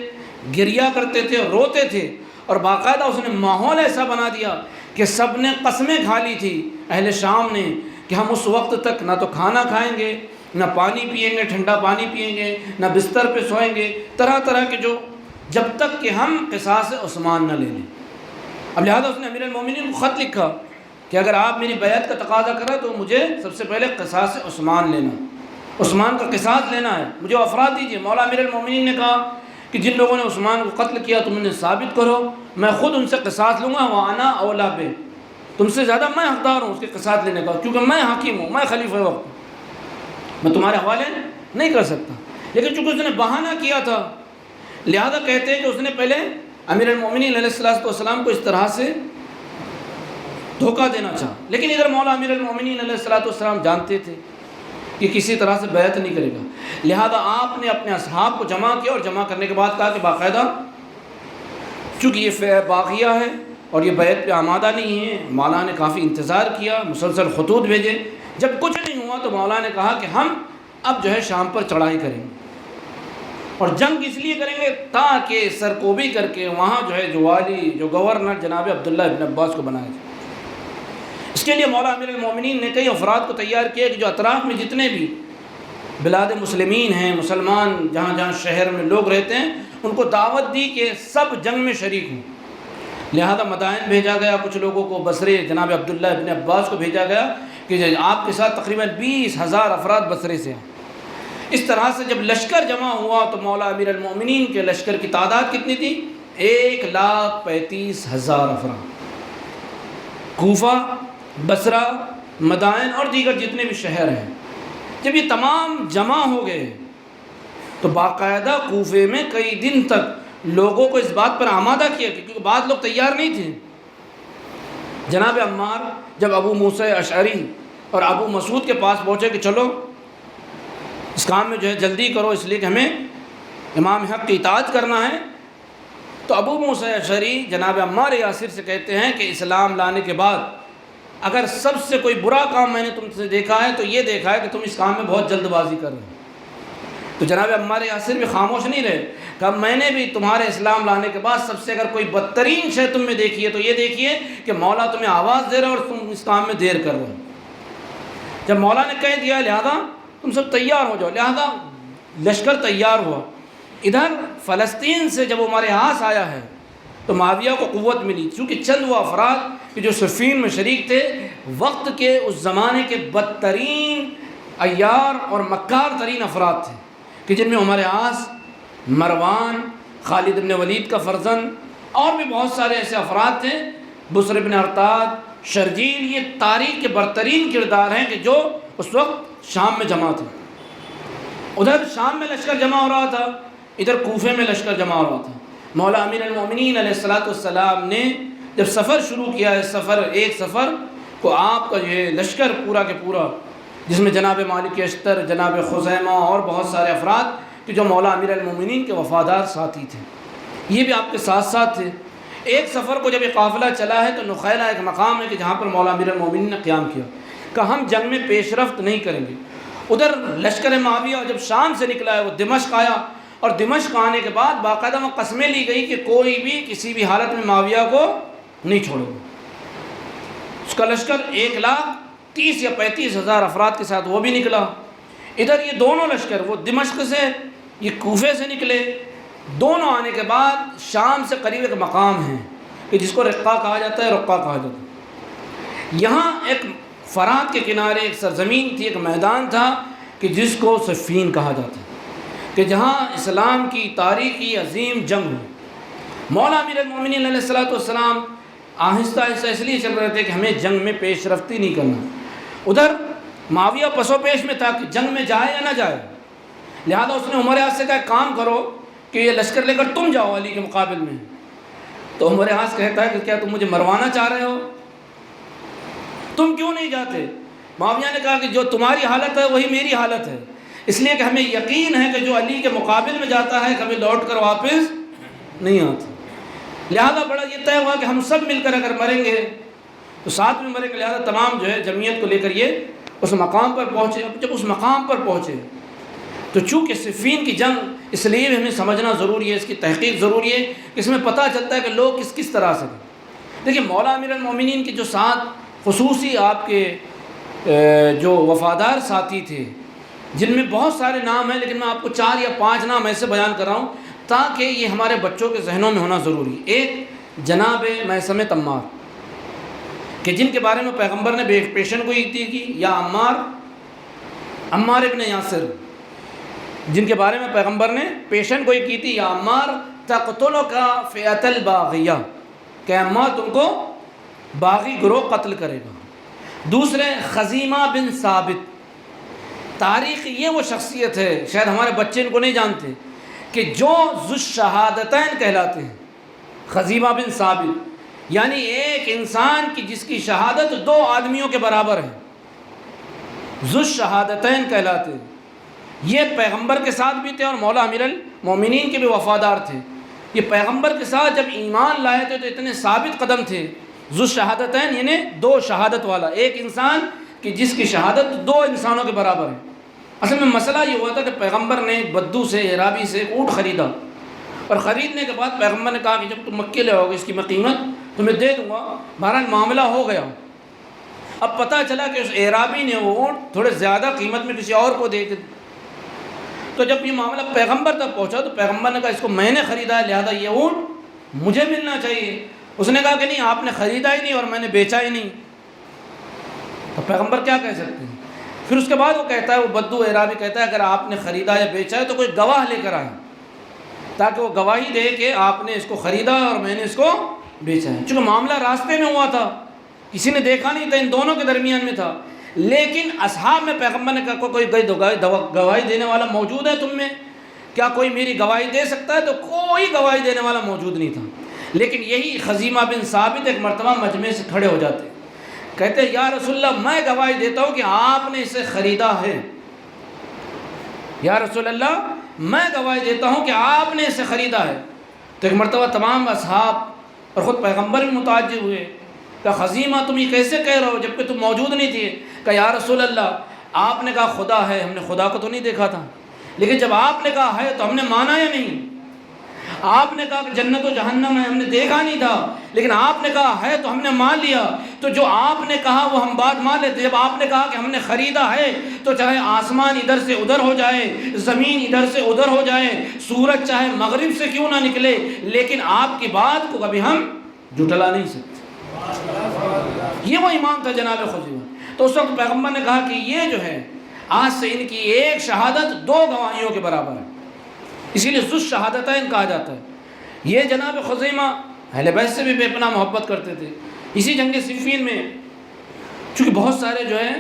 گریا کرتے تھے، روتے تھے، اور باقاعدہ اس نے ماحول ایسا بنا دیا کہ سب نے قسمیں کھا لی تھی اہل شام نے کہ ہم اس وقت تک نہ تو کھانا کھائیں گے، نہ پانی پئیں گے، ٹھنڈا پانی پئیں گے، نہ بستر پہ سوئیں گے، طرح طرح کے جو، جب تک کہ ہم قصاص عثمان نہ لے لیں۔ اب لہذا اس نے امیر المومنین کو خط لکھا کہ اگر آپ میری بیعت کا تقاضا کریں تو مجھے سب سے پہلے قصاص عثمان لینا، عثمان کا قصاص لینا ہے، مجھے افراد دیجیے۔ مولا امیر المومنین نے کہا کہ جن لوگوں نے عثمان کو قتل کیا تم انہیں ثابت کرو، میں خود ان سے قصاص لوں گا، وَأَنَا أَوْلَىٰ بِهِ، تم سے زیادہ میں حقدار ہوں اس کے قصاص لینے کا، کیونکہ میں حاکم ہوں، میں خلیفہ وقت ہوں، میں تمہارے حوالے نہیں کر سکتا۔ لیکن چونکہ اس نے بہانہ کیا تھا، لہذا کہتے ہیں کہ اس نے پہلے امیر المومنین علیہ السلام کو اس طرح سے دھوکہ دینا چاہا، لیکن ادھر مولا امیر المومنین علیہ السلام جانتے تھے کہ کسی طرح سے بیعت نہیں کرے گا، لہذا آپ نے اپنے اصحاب کو جمع کیا، اور جمع کرنے کے بعد کہا کہ باقاعدہ چونکہ یہ باغیہ ہے اور یہ بیعت پہ آمادہ نہیں ہے، مولا نے کافی انتظار کیا، مسلسل خطوط بھیجے، جب کچھ نہیں ہوا تو مولا نے کہا کہ ہم اب جو ہے شام پر چڑھائی کریں گے، اور جنگ اس لیے کریں گے تاکہ سرکوبی کر کے وہاں جو ہے جو والی جو گورنر جناب عبداللہ ابن عباس کو بنایا جائے۔ اس کے لیے مولا امیر المومنین نے کئی افراد کو تیار کیا کہ جو اطراف میں جتنے بھی بلاد مسلمین ہیں، مسلمان جہاں جہاں شہر میں لوگ رہتے ہیں، ان کو دعوت دی کہ سب جنگ میں شریک ہوں۔ لہذا مدائن بھیجا گیا کچھ لوگوں کو، بصرے جناب عبداللہ ابن عباس کو بھیجا گیا کہ آپ کے ساتھ تقریباً 20,000 افراد بصرے سے ہیں۔ اس طرح سے جب لشکر جمع ہوا تو مولا امیر المومنین کے لشکر کی تعداد کتنی تھی؟ 1,35,000 افراد۔ کوفہ، بصرہ، مدائن اور دیگر جتنے بھی شہر ہیں، جب یہ تمام جمع ہو گئے تو باقاعدہ کوفے میں کئی دن تک لوگوں کو اس بات پر آمادہ کیا کیونکہ بعض لوگ تیار نہیں تھے۔ جناب عمار جب ابو موسیٰ اشعری اور ابو مسعود کے پاس پہنچے کہ چلو اس کام میں جو ہے جلدی کرو اس لیے کہ ہمیں امام حق کی اطاعت کرنا ہے، تو ابو موسیٰ اشعری جناب عمار یاسر سے کہتے ہیں کہ اسلام لانے کے بعد اگر سب سے کوئی برا کام میں نے تم سے دیکھا ہے تو یہ دیکھا ہے کہ تم اس کام میں بہت جلد بازی کر رہے ہو۔ تو جناب عمار یاسر بھی خاموش نہیں رہے، کہ میں نے بھی تمہارے اسلام لانے کے بعد سب سے اگر کوئی بدترین شے تم میں دیکھی ہے تو یہ دیکھیے کہ مولا تمہیں آواز دے رہا ہے اور تم اس کام میں دیر کر رہے ہو۔ جب مولا نے کہہ دیا لہذا تم سب تیار ہو جاؤ، لہذا لشکر تیار ہوا۔ ادھر فلسطین سے جب وہ ہمارے ہاتھ آیا ہے تو معاویہ کو قوت ملی، چونکہ چند وہ افراد کہ جو صفین میں شریک تھے وقت کے اس زمانے کے بدترین عیار اور مکار ترین افراد تھے، کہ جن میں ہمارے آس، مروان، خالد بن ولید کا فرزند اور بھی بہت سارے ایسے افراد تھے، بسر بن ارتاد، شرجیل، یہ تاریخ کے برترین کردار ہیں کہ جو اس وقت شام میں جمع تھے۔ ادھر شام میں لشکر جمع ہو رہا تھا، ادھر کوفے میں لشکر جمع ہو رہا تھا۔ مولا امیر المومنین علیہ السلام نے جب سفر شروع کیا ہے، ایک سفر کو آپ کا یہ لشکر پورا کے پورا، جس میں جناب مالک اشتر، جناب خزیمہ اور بہت سارے افراد کہ جو مولا امیر المومنین کے وفادار ساتھی تھے، یہ بھی آپ کے ساتھ ساتھ تھے۔ ایک سفر کو جب یہ قافلہ چلا ہے تو نخیلہ ایک مقام ہے کہ جہاں پر مولا امیر المومنین نے قیام کیا کہ ہم جنگ میں پیش رفت نہیں کریں گے۔ ادھر لشکر معاویہ جب شام سے نکلا ہے وہ دمشق آیا، اور دمشق آنے کے بعد باقاعدہ وہاں قسمیں لی گئی کہ کوئی بھی کسی بھی حالت میں معاویہ کو نہیں چھوڑے گا۔ اس کا لشکر 1,30,000 یا 35,000 افراد کے ساتھ وہ بھی نکلا۔ ادھر یہ دونوں لشکر، وہ دمشق سے یہ کوفے سے نکلے، دونوں آنے کے بعد شام سے قریب ایک مقام ہے کہ جس کو رقہ کہا جاتا ہے، رقہ کہا جاتا ہے۔ یہاں ایک فرات کے کنارے ایک سرزمین تھی، ایک میدان تھا کہ جس کو صفین کہا جاتا ہے، کہ جہاں اسلام کی تاریخی عظیم جنگ ہوئی۔ مولا امیر المومنین علیہ السلام آہستہ آہستہ اس لیے چل رہے تھے کہ ہمیں جنگ میں پیش رفتی نہیں کرنا۔ ادھر معاویہ پسو پیش میں تھا کہ جنگ میں جائے یا نہ جائے، لہذا اس نے عمر حاص سے کہا کام کرو کہ یہ لشکر لے کر تم جاؤ علی کے مقابل میں۔ تو عمر حاص کہتا ہے کہ کیا تم مجھے مروانا چاہ رہے ہو؟ تم کیوں نہیں جاتے؟ معاویہ نے کہا کہ جو تمہاری حالت ہے وہی میری حالت ہے، اس لیے کہ ہمیں یقین ہے کہ جو علی کے مقابل میں جاتا ہے کبھی لوٹ کر واپس نہیں آتا، لہذا بڑا یہ طے ہوا کہ ہم سب مل کر اگر مریں گے تو ساتھ میں مریں گے، لہذا تمام جو ہے جمعیت کو لے کر یہ اس مقام پر پہنچے۔ اب جب اس مقام پر پہنچے تو چونکہ صفین کی جنگ اس لیے بھی ہمیں سمجھنا ضروری ہے، اس کی تحقیق ضروری ہے، اس میں پتہ چلتا ہے کہ لوگ کس طرح سے تھے۔ دیکھیں مولا امیر المومنین کے جو ساتھ خصوصی آپ کے جو وفادار ساتھی تھے، جن میں بہت سارے نام ہیں لیکن میں آپ کو 4 یا 5 نام ایسے بیان کر رہا ہوں تاکہ یہ ہمارے بچوں کے ذہنوں میں ہونا ضروری ہے۔ ایک جناب میثم تمار، کہ جن کے بارے میں پیغمبر نے پیشن گوئی کی، یا عمار ابن یاسر، جن کے بارے میں پیغمبر نے پیشن گوئی کی تھی، یا عمار تقتلک فئۃ الباغیہ، کہ عمار تم کو باغی گروہ قتل کرے گا۔ دوسرے خزیمہ بن ثابت، تاریخ یہ وہ شخصیت ہے، شاید ہمارے بچے ان کو نہیں جانتے، کہ جو ذو الشہادتین کہلاتے ہیں۔ خزیمہ بن ثابت یعنی ایک انسان کی جس کی شہادت دو آدمیوں کے برابر ہے، ذو الشہادتین کہلاتے ہیں۔ یہ پیغمبر کے ساتھ بھی تھے اور مولا امیر المومنین کے بھی وفادار تھے۔ یہ پیغمبر کے ساتھ جب ایمان لائے تھے تو اتنے ثابت قدم تھے۔ ذو الشہادتین یعنی دو شہادت والا، ایک انسان کہ جس کی شہادت دو انسانوں کے برابر ہے۔ اصل میں مسئلہ یہ ہوا تھا کہ پیغمبر نے بدو سے، اعرابی سے اونٹ خریدا، اور خریدنے کے بعد پیغمبر نے کہا کہ جب تم مکے لے آؤ گے اس کی میں قیمت تمہیں دے دوں گا۔ بہرحال معاملہ ہو گیا۔ اب پتہ چلا کہ اس اعرابی نے وہ اونٹ تھوڑے زیادہ قیمت میں کسی اور کو دے کے، تو جب یہ معاملہ پیغمبر تک پہنچا تو پیغمبر نے کہا اس کو میں نے خریدا ہے، لہذا یہ اونٹ مجھے ملنا چاہیے۔ اس نے کہا کہ نہیں، آپ نے خریدا ہی نہیں اور میں نے بیچا ہی نہیں۔ تو پیغمبر کیا کہہ سکتے ہیں؟ پھر اس کے بعد وہ کہتا ہے، وہ بدو اعرابی کہتا ہے اگر آپ نے خریدا یا بیچا ہے تو کوئی گواہ لے کر آئے، تاکہ وہ گواہی دے کہ آپ نے اس کو خریدا اور میں نے اس کو بیچا ہے۔ چونکہ معاملہ راستے میں ہوا تھا، کسی نے دیکھا نہیں تھا، ان دونوں کے درمیان میں تھا، لیکن اصحاب میں پیغمبر نے کہا کوئی گواہی دینے والا موجود ہے تم میں؟ کیا کوئی میری گواہی دے سکتا ہے؟ تو کوئی گواہی دینے والا موجود نہیں تھا۔ لیکن یہی خزیمہ بن ثابت ایک مرتبہ مجمع سے کھڑے ہو جاتے، کہتے یا رسول اللہ میں گواہی دیتا ہوں کہ آپ نے اسے خریدا ہے۔ یا رسول اللہ میں گواہی دیتا ہوں کہ آپ نے اسے خریدا ہے۔ تو ایک مرتبہ تمام اصحاب اور خود پیغمبر بھی متعجب ہوئے کہ خزیمہ تم یہ کیسے کہہ رہے ہو جب کہ تم موجود نہیں تھے؟ کہ یا رسول اللہ آپ نے کہا خدا ہے، ہم نے خدا کو تو نہیں دیکھا تھا، لیکن جب آپ نے کہا ہے تو ہم نے مانا یا نہیں؟ آپ نے کہا کہ جنت و جہنم ہے، ہم نے دیکھا نہیں تھا، لیکن آپ نے کہا ہے تو ہم نے مان لیا۔ تو جو آپ نے کہا وہ ہم بات مان لیتے۔ جب آپ نے کہا کہ ہم نے خریدا ہے تو چاہے آسمان ادھر سے ادھر ہو جائے، زمین ادھر سے ادھر ہو جائے، سورج چاہے مغرب سے کیوں نہ نکلے، لیکن آپ کی بات کو کبھی ہم جھٹلا نہیں سکتے۔ یہ وہ ایمان تھا جناب خزیمہ۔ تو اس وقت پیغمبر نے کہا کہ یہ جو ہے آج سے ان کی ایک شہادت دو گواہیوں کے برابر ہے، اسی لیے ذو الشہادتین کہا جاتا ہے۔ یہ جناب خزیمہ اہل بیت سے بھی بے پناہ محبت کرتے تھے۔ اسی جنگ صفین میں چونکہ بہت سارے جو ہیں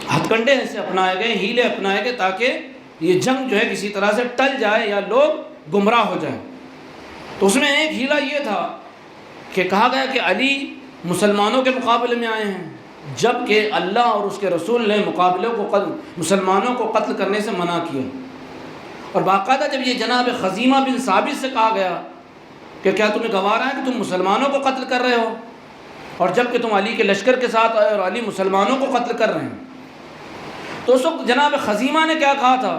ہتھ کنڈے ایسے اپنائے گئے، ہیلے اپنائے گئے تاکہ یہ جنگ جو ہے کسی طرح سے ٹل جائے یا لوگ گمراہ ہو جائیں۔ تو اس میں ایک ہیلا یہ تھا کہ کہا گیا کہ علی مسلمانوں کے مقابلے میں آئے ہیں، جبکہ اللہ اور اس کے رسول نے مسلمانوں کو قتل کرنے سے منع کیا۔ اور باقاعدہ جب یہ جناب خزیمہ بن ثابت سے کہا گیا کہ کیا تمہیں گوارا ہے کہ تم مسلمانوں کو قتل کر رہے ہو، اور جب کہ تم علی کے لشکر کے ساتھ آئے اور علی مسلمانوں کو قتل کر رہے ہیں، تو اس وقت جناب خزیمہ نے کیا کہا تھا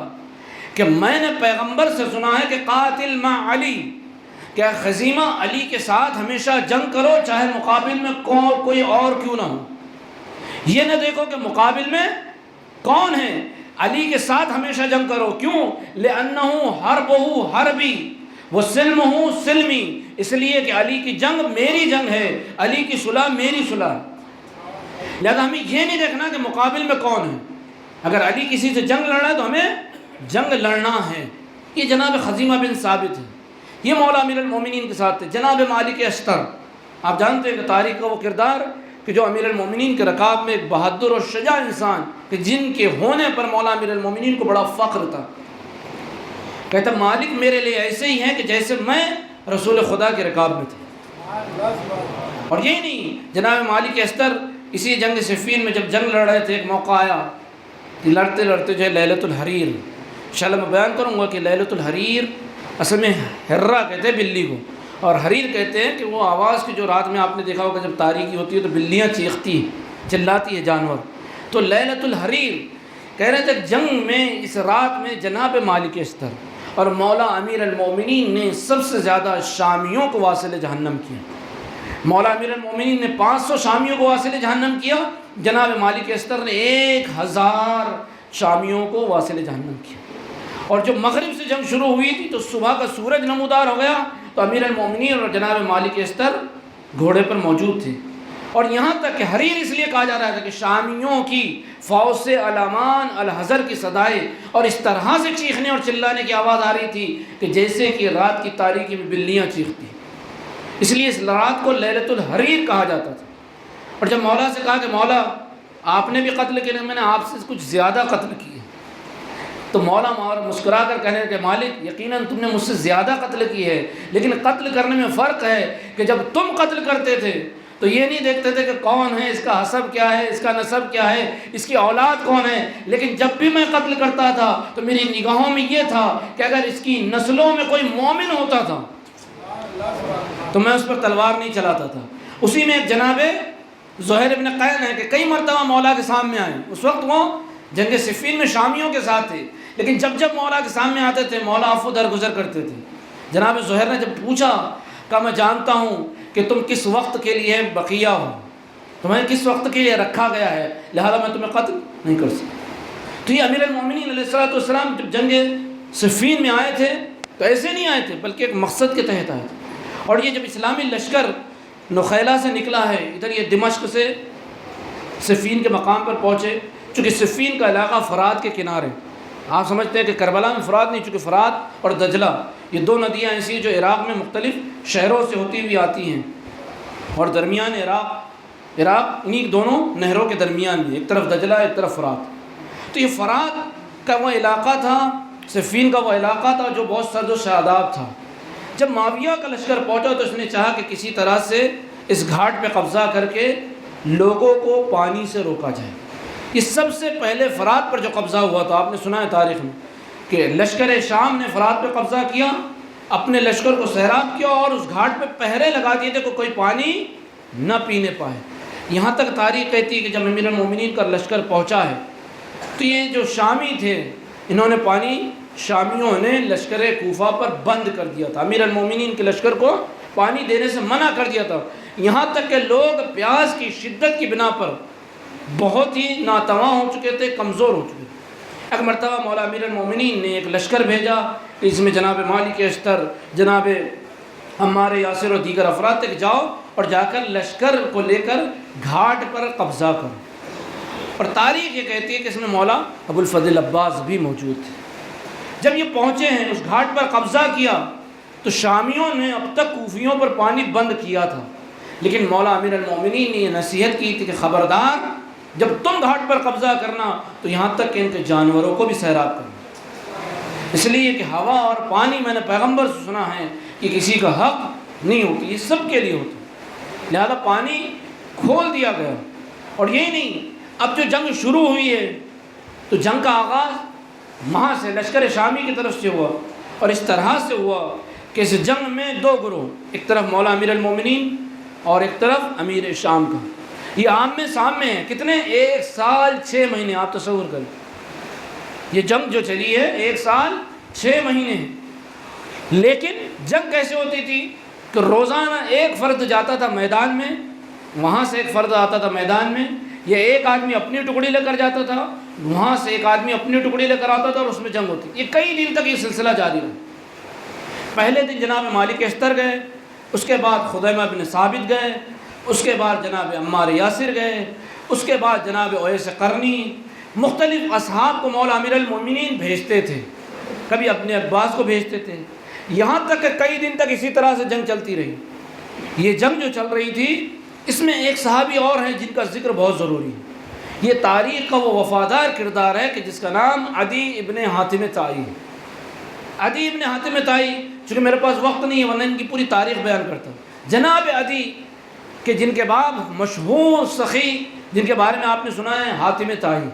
کہ میں نے پیغمبر سے سنا ہے کہ قاتل مع علی، کیا خزیمہ علی کے ساتھ ہمیشہ جنگ کرو چاہے مقابل میں کوئی اور کیوں نہ ہو۔ یہ نہ دیکھو کہ مقابل میں کون ہے، علی کے ساتھ ہمیشہ جنگ کرو۔ کیوں؟ لأنہ حربہ حربی وسلمہ سلمی، اس لیے کہ علی کی جنگ میری جنگ ہے، علی کی صلح میری صلح ہے۔ لہذا ہمیں یہ نہیں دیکھنا کہ مقابل میں کون ہے، اگر علی کسی سے جنگ لڑنا ہے تو ہمیں جنگ لڑنا ہے۔ یہ جناب خزیمہ بن ثابت ہے، یہ مولا امیر المومنین کے ساتھ تھے۔ جناب مالک اشتر، آپ جانتے ہیں کہ تاریخ کا وہ کردار کہ جو امیر المومنین کے رکاب میں ایک بہادر اور شجاع انسان کہ جن کے ہونے پر مولا امیر المومنین کو بڑا فخر تھا۔ کہتا مالک میرے لیے ایسے ہی ہیں کہ جیسے میں رسول خدا کے رکاب میں تھے۔ اور یہی نہیں، جناب مالک اشتر اسی جنگ صفین میں جب جنگ لڑ رہے تھے، ایک موقع آیا کہ لڑتے لڑتے جو ہے لیلۃ الحریر، انشاءاللہ میں بیان کروں گا کہ لیلۃ الحریر اصل میں ہرہ کہتے ہیں بلی کو، اور حریر کہتے ہیں کہ وہ آواز کی جو رات میں آپ نے دیکھا ہوگا جب تاریکی ہوتی ہے تو بلیاں چیختی ہیں، چلاتی ہے جانور۔ تو لیلۃ الحریر کہہ رہے تھے جنگ میں اس رات میں جناب مالک اشتر اور مولا امیر المومنین نے سب سے زیادہ شامیوں کو واصل جہنم کیا۔ مولا امیر المومنین نے 500 شامیوں کو واصل جہنم کیا، جناب مالک اشتر نے 1000 شامیوں کو واصل جہنم کیا۔ اور جب مغرب سے جنگ شروع ہوئی تھی تو صبح کا سورج نمودار ہو گیا تو امیر المومنین اور جناب مالک اشتر گھوڑے پر موجود تھے، اور یہاں تک کہ حریر اس لیے کہا جا رہا تھا کہ شامیوں کی فوج سے الامان الحذر کی صدائیں اور اس طرح سے چیخنے اور چلانے کی آواز آ رہی تھی کہ جیسے کہ رات کی تاریکی میں بلیاں چیختی. اس لیے اس رات کو لیلۃ الحریر کہا جاتا تھا. اور جب مولا سے کہا کہ مولا آپ نے بھی قتل کیے، میں نے آپ سے کچھ زیادہ قتل کیے، تو مولا مسکرا کر کہنے کہ مالک یقیناً تم نے مجھ سے زیادہ قتل کی ہے، لیکن قتل کرنے میں فرق ہے کہ جب تم قتل کرتے تھے تو یہ نہیں دیکھتے تھے کہ کون ہے، اس کا حسب کیا ہے، اس کا نسب کیا ہے، اس کی اولاد کون ہے، لیکن جب بھی میں قتل کرتا تھا تو میری نگاہوں میں یہ تھا کہ اگر اس کی نسلوں میں کوئی مومن ہوتا تھا تو میں اس پر تلوار نہیں چلاتا تھا. اسی میں ایک جناب زہیر ابن قین ہے کہ کئی مرتبہ مولا کے سامنے آئے. اس وقت وہ جنگ صفین میں شامیوں کے ساتھ تھے، لیکن جب جب مولا کے سامنے آتے تھے مولا عفو درگزر کرتے تھے. جناب زہیر نے جب پوچھا کہ میں جانتا ہوں کہ تم کس وقت کے لیے بقیہ ہو، تمہیں کس وقت کے لیے رکھا گیا ہے، لہذا میں تمہیں قتل نہیں کر سکتا. تو یہ امیر المومنین علیہ الصلوۃ والسلام جب جنگ صفین میں آئے تھے تو ایسے نہیں آئے تھے بلکہ ایک مقصد کے تحت آئے تھے. اور یہ جب اسلامی لشکر نخیلہ سے نکلا ہے، ادھر یہ دمشق سے صفین کے مقام پر پہنچے. چونکہ صفین کا علاقہ فرات کے کنارے، آپ سمجھتے ہیں کہ کربلا میں فرات نہیں، چونکہ فرات اور دجلہ یہ دو ندیاں ایسی ہیں جو عراق میں مختلف شہروں سے ہوتی ہوئی آتی ہیں، اور درمیان عراق انہی دونوں نہروں کے درمیان میں، ایک طرف دجلہ ایک طرف فرات. تو یہ فرات کا وہ علاقہ تھا، صفین کا وہ علاقہ تھا جو بہت سرد و شاداب تھا. جب معاویہ کا لشکر پہنچا تو اس نے چاہا کہ کسی طرح سے اس گھاٹ پہ قبضہ کر کے لوگوں کو پانی سے روکا جائے. یہ سب سے پہلے فرات پر جو قبضہ ہوا تھا، آپ نے سنا ہے تاریخ میں کہ لشکر شام نے فرات پہ قبضہ کیا، اپنے لشکر کو سیراب کیا اور اس گھاٹ پہ پہرے لگا دیے تھے کہ کوئی پانی نہ پینے پائے. یہاں تک تاریخ کہتی ہے کہ جب امیر المومنین کا لشکر پہنچا ہے تو یہ جو شامی تھے انہوں نے شامیوں نے لشکر کوفہ پر بند کر دیا تھا، امیر المومنین کے لشکر کو پانی دینے سے منع کر دیا تھا. یہاں تک کہ لوگ پیاس کی شدت کی بنا پر بہت ہی ناتواں ہو چکے تھے، کمزور ہو چکے تھے. ایک مرتبہ مولا امیر المومنین نے ایک لشکر بھیجا، اس میں جناب مالک اشتر، جناب عمار یاسر اور دیگر افراد تک جاؤ اور جا کر لشکر کو لے کر گھاٹ پر قبضہ کرو. اور تاریخ یہ کہتی ہے کہ اس میں مولا ابو الفضل عباس بھی موجود تھے. جب یہ پہنچے ہیں اس گھاٹ پر قبضہ کیا تو شامیوں نے اب تک کوفیوں پر پانی بند کیا تھا، لیکن مولا امیر المومنین نے یہ نصیحت کی تھی کہ خبردار جب تم گھاٹ پر قبضہ کرنا تو یہاں تک کہ ان کے جانوروں کو بھی سیراب کرنا. اس لیے کہ ہوا اور پانی میں نے پیغمبر سے سنا ہے کہ کسی کا حق نہیں ہوتی، یہ سب کے لیے ہوتی، لہذا پانی کھول دیا گیا. اور یہی نہیں، اب جو جنگ شروع ہوئی ہے تو جنگ کا آغاز وہاں سے لشکر شامی کی طرف سے ہوا، اور اس طرح سے ہوا کہ اس جنگ میں دو گروہ، ایک طرف مولا امیر المومنین اور ایک طرف امیر شام کا. یہ آمنے سامنے ہیں، کتنے 1 سال 6 مہینے، آپ تصور کریں یہ جنگ جو چلی ہے 1 سال 6 مہینے ہیں. لیکن جنگ کیسے ہوتی تھی کہ روزانہ ایک فرد جاتا تھا میدان میں، وہاں سے ایک فرد آتا تھا میدان میں، یہ ایک آدمی اپنی ٹکڑی لے کر جاتا تھا، وہاں سے ایک آدمی اپنی ٹکڑی لے کر آتا تھا اور اس میں جنگ ہوتی. یہ کئی دن تک یہ سلسلہ جاری رہا. پہلے دن جناب مالک اشتر گئے، اس کے بعد خدیمہ بن ثابت گئے، اس کے بعد جناب عمار یاسر گئے، اس کے بعد جناب اویس قرنی، مختلف اصحاب کو مولا امیر المومنین بھیجتے تھے، کبھی اپنے عباس کو بھیجتے تھے، یہاں تک کہ کئی دن تک اسی طرح سے جنگ چلتی رہی. یہ جنگ جو چل رہی تھی اس میں ایک صحابی اور ہیں جن کا ذکر بہت ضروری ہے. یہ تاریخ کا وہ وفادار کردار ہے کہ جس کا نام عدی ابن حاتم طائی ہے. عدی ابن حاتم طائی، چونکہ میرے پاس وقت نہیں ہے ورنہ ان کی پوری تاریخ بیان کرتا ہوں. جناب عدی کہ جن کے باپ مشہور سخی، جن کے بارے میں آپ نے سنا ہے حاتم طائی،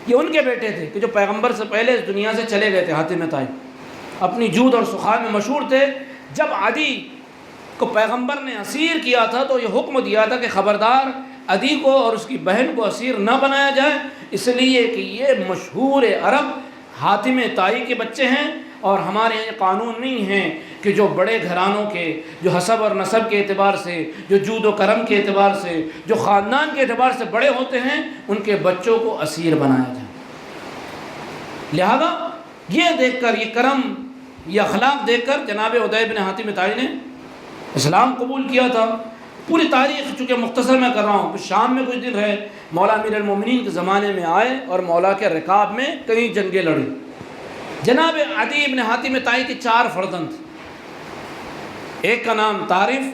یہ ان کے بیٹے تھے کہ جو پیغمبر سے پہلے اس دنیا سے چلے گئے تھے. حاتم طائی اپنی جود اور سخا میں مشہور تھے. جب عدی کو پیغمبر نے اسیر کیا تھا تو یہ حکم دیا تھا کہ خبردار عدی کو اور اس کی بہن کو اسیر نہ بنایا جائے، اس لیے کہ یہ مشہور عرب حاتم طائی کے بچے ہیں، اور ہمارے یہاں یہ قانون نہیں ہے کہ جو بڑے گھرانوں کے، جو حسب اور نسب کے اعتبار سے، جو جود و کرم کے اعتبار سے، جو خاندان کے اعتبار سے بڑے ہوتے ہیں، ان کے بچوں کو اسیر بنایا جائے. لہذا یہ دیکھ کر، یہ کرم، یہ اخلاق دیکھ کر جناب عدی بن حاتم طائی نے اسلام قبول کیا تھا. پوری تاریخ چونکہ مختصر میں کر رہا ہوں، شام میں کچھ دن رہے، مولا امیر المومنین کے زمانے میں آئے اور مولا کے رکاب میں کئی جنگیں لڑی۔ جناب عدی ابن حاتم طائی کے 4 فرزند تھے، ایک کا نام طارف،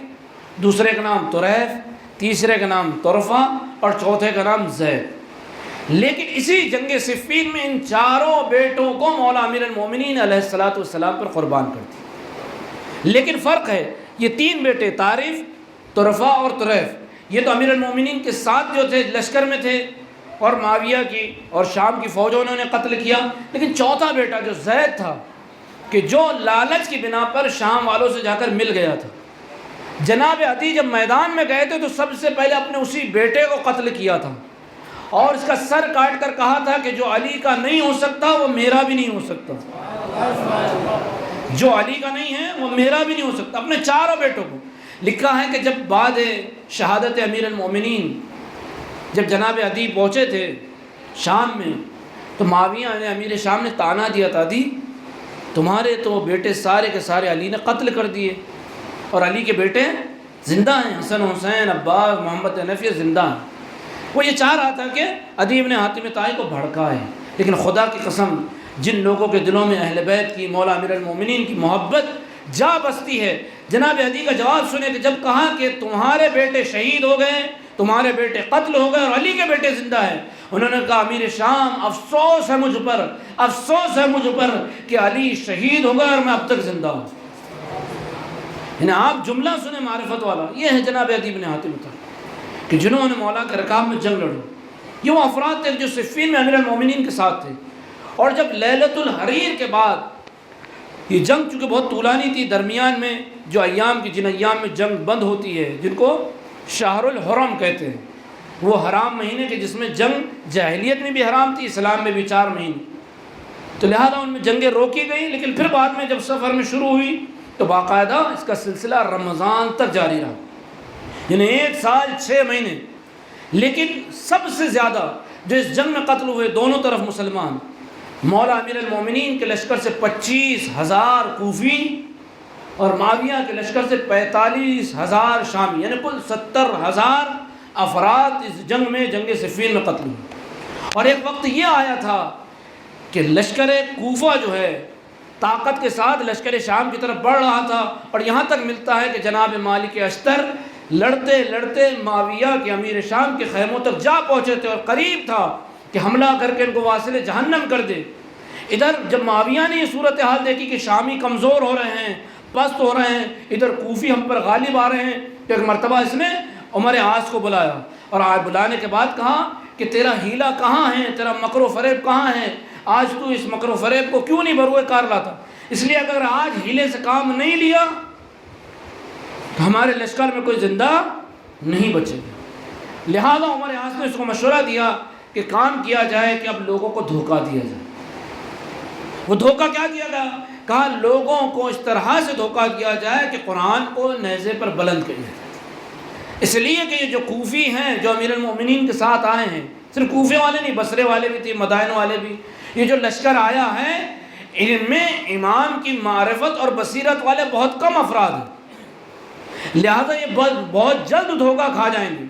دوسرے کا نام طریف، تیسرے کا نام طرفہ اور چوتھے کا نام زید۔ لیکن اسی جنگ صفین میں ان 4 بیٹوں کو مولا امیر المومنین علیہ الصلوۃ والسلام پر قربان کر دیا۔ لیکن فرق ہے، یہ 3 بیٹے طارف، طرفہ اور طریف، یہ تو امیر المومنین کے ساتھ جو تھے لشکر میں تھے اور معاویہ کی اور شام کی فوجوں نے انہیں قتل کیا۔ لیکن چوتھا بیٹا جو زید تھا، کہ جو لالچ کی بنا پر شام والوں سے جا کر مل گیا تھا، جناب عدی جب میدان میں گئے تھے تو سب سے پہلے اپنے اسی بیٹے کو قتل کیا تھا اور اس کا سر کاٹ کر کہا تھا کہ جو علی کا نہیں ہو سکتا وہ میرا بھی نہیں ہو سکتا، جو علی کا نہیں ہے وہ میرا بھی نہیں ہو سکتا، اپنے 4 بیٹوں کو۔ لکھا ہے کہ جب بعد شہادت امیر المومنین جب جناب عدی پہنچے تھے شام میں تو معاویہ نے امیر شام نے طعنہ دیا تھا، عدی تمہارے تو بیٹے سارے کے سارے علی نے قتل کر دیے اور علی کے بیٹے زندہ ہیں، حسن حسین عباس محمد حنفیہ زندہ ہیں۔ وہ یہ چاہ رہا تھا کہ عدی ابن حاتم طائی کو بھڑکائے، لیکن خدا کی قسم جن لوگوں کے دلوں میں اہل بیت کی، مولا امیر المومنین کی محبت جا بستی ہے، جناب عدی کا جواب سنے کہ جب کہا کہ تمہارے بیٹے شہید ہو گئے، تمہارے بیٹے قتل ہو گئے اور علی کے بیٹے زندہ ہیں، انہوں نے کہا امیر شام افسوس ہے مجھ پر، افسوس ہے مجھ پر کہ علی شہید ہو گئے اور میں اب تک زندہ ہوں۔ یعنی آپ جملہ سنیں معرفت والا، یہ ہے جناب عدی بن حاتم طائی کہ جنہوں نے مولا کے رکاب میں جنگ لڑی۔ یہ وہ افراد تھے جو صفین میں امیر المومنین کے ساتھ تھے۔ اور جب لیلۃ الحریر کے بعد یہ جنگ چونکہ بہت طولانی تھی، درمیان میں جو ایام کی جن ایام میں جنگ بند ہوتی ہے جن کو شہر الحرم کہتے ہیں، وہ حرام مہینے کے جس میں جنگ جاہلیت میں بھی حرام تھی، اسلام میں بھی 4 مہینے، تو لہذا ان میں جنگیں روکی گئی۔ لیکن پھر بعد میں جب سفر میں شروع ہوئی تو باقاعدہ اس کا سلسلہ رمضان تک جاری رہا، یعنی 1 سال 6 مہینے۔ لیکن سب سے زیادہ جو اس جنگ میں قتل ہوئے دونوں طرف مسلمان، مولا امیر المومنین کے لشکر سے 25,000 کوفی اور معاویہ کے لشکر سے 45,000 شامی، یعنی کل 70,000 افراد اس جنگ میں، جنگ صفین میں قتل ہوئے۔ اور ایک وقت یہ آیا تھا کہ لشکر کوفہ جو ہے طاقت کے ساتھ لشکر شام کی طرف بڑھ رہا تھا، اور یہاں تک ملتا ہے کہ جناب مالک اشتر لڑتے لڑتے معاویہ کے امیر شام کے خیموں تک جا پہنچے تھے اور قریب تھا کہ حملہ کر کے ان کو واصل جہنم کر دے۔ ادھر جب معاویہ نے یہ صورتحال دیکھی کہ شامی کمزور ہو رہے ہیں، پست ہو رہے ہیں، ادھر کوفی ہم پر غالب آ رہے ہیں، تو ایک مرتبہ اس نے عمر عاص کو بلایا اور آج بلانے کے بعد کہا کہ تیرا ہیلہ کہاں ہے، تیرا مکر و فریب کہاں ہے، آج تو اس مکر و فریب کو کیوں نہیں بروئے کار لاتا؟ اس لیے اگر آج ہیلے سے کام نہیں لیا تو ہمارے لشکر میں کوئی زندہ نہیں بچے گا۔ لہذا عمر عاص نے اس کو مشورہ دیا کہ کام کیا جائے کہ اب لوگوں کو دھوکہ دیا جائے۔ وہ دھوکہ کیا دیا گیا؟ کہا لوگوں کو اس طرح سے دھوکہ دیا جائے کہ قرآن کو نیزے پر بلند کیا جائے، اس لیے کہ یہ جو کوفی ہیں جو امیر المومنین کے ساتھ آئے ہیں، صرف کوفے والے نہیں، بصرے والے بھی تھے، مدائن والے بھی، یہ جو لشکر آیا ہے ان میں امام کی معرفت اور بصیرت والے بہت کم افراد ہیں، لہذا یہ بہت جلد دھوکہ کھا جائیں گے۔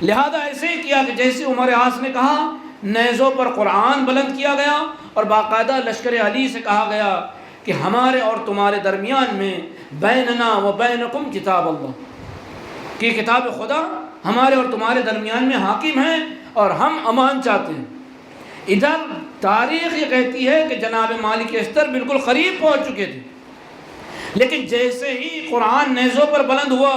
لہذا ایسے ہی کیا کہ جیسے عمر عاص نے کہا، نیزوں پر قرآن بلند کیا گیا اور باقاعدہ لشکر علی سے کہا گیا کہ ہمارے اور تمہارے درمیان میں بیننا و بینکم کتاب اللہ، کہ کتاب خدا ہمارے اور تمہارے درمیان میں حاکم ہے اور ہم امان چاہتے ہیں۔ ادھر تاریخ یہ کہتی ہے کہ جناب مالک اشتر بالکل قریب پہنچ چکے تھے، لیکن جیسے ہی قرآن نیزوں پر بلند ہوا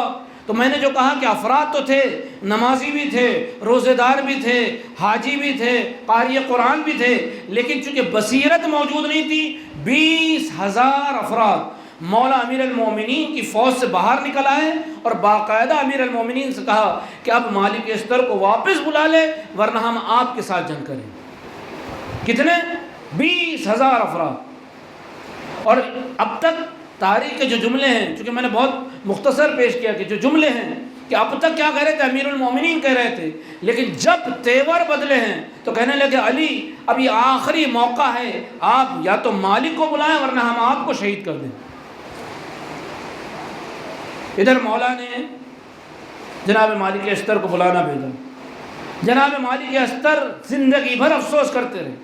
تو میں نے جو کہا کہ افراد تو تھے، نمازی بھی تھے، روزے دار بھی تھے، حاجی بھی تھے، قاری قرآن بھی تھے، لیکن چونکہ بصیرت موجود نہیں تھی، 20,000 افراد مولا امیر المومنین کی فوج سے باہر نکل آئے اور باقاعدہ امیر المومنین سے کہا کہ اب مالک اشتر کو واپس بلا لے ورنہ ہم آپ کے ساتھ جنگ کریں۔ کتنے؟ 20,000 افراد۔ اور اب تک تاریخ کے جو جملے ہیں، چونکہ میں نے بہت مختصر پیش کیا کہ جو جملے ہیں کہ اب تک کیا کہہ رہے تھے، امیر المومنین کہہ رہے تھے، لیکن جب تیور بدلے ہیں تو کہنے لگے علی اب یہ آخری موقع ہے، آپ یا تو مالک کو بلائیں ورنہ ہم آپ کو شہید کر دیں۔ ادھر مولا نے جناب مالک اشتر کو بلانا بھیجا۔ جناب مالک اشتر زندگی بھر افسوس کرتے رہے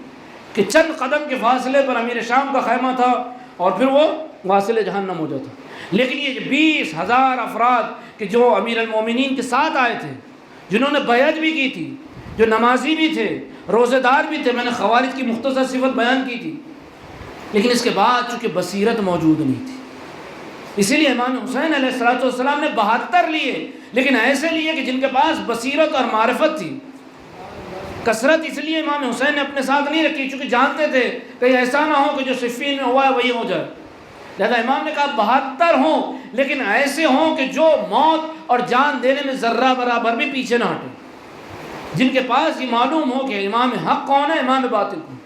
کہ چند قدم کے فاصلے پر امیر شام کا خیمہ تھا اور پھر وہ واصل جہنم ہو جاتا۔ لیکن یہ 20,000 افراد کہ جو امیر المومنین کے ساتھ آئے تھے، جنہوں نے بیعت بھی کی تھی، جو نمازی بھی تھے، روزہ دار بھی تھے، میں نے خوارج کی مختصر صفت بیان کی تھی، لیکن اس کے بعد چونکہ بصیرت موجود نہیں تھی، اسی لیے امام حسین علیہ السلام نے 72 لیے، لیکن ایسے لیے کہ جن کے پاس بصیرت اور معرفت تھی۔ کثرت اس لیے امام حسین نے اپنے ساتھ نہیں رکھی چونکہ جانتے تھے کہیں ایسا نہ ہو کہ جو صفین میں ہوا ہے وہی ہو جائے، لہذا امام نے کہا 72 ہوں، لیکن ایسے ہوں کہ جو موت اور جان دینے میں ذرہ برابر بھی پیچھے نہ ہٹے، جن کے پاس یہ معلوم ہو کہ امام حق کون ہے، امام باطل کون۔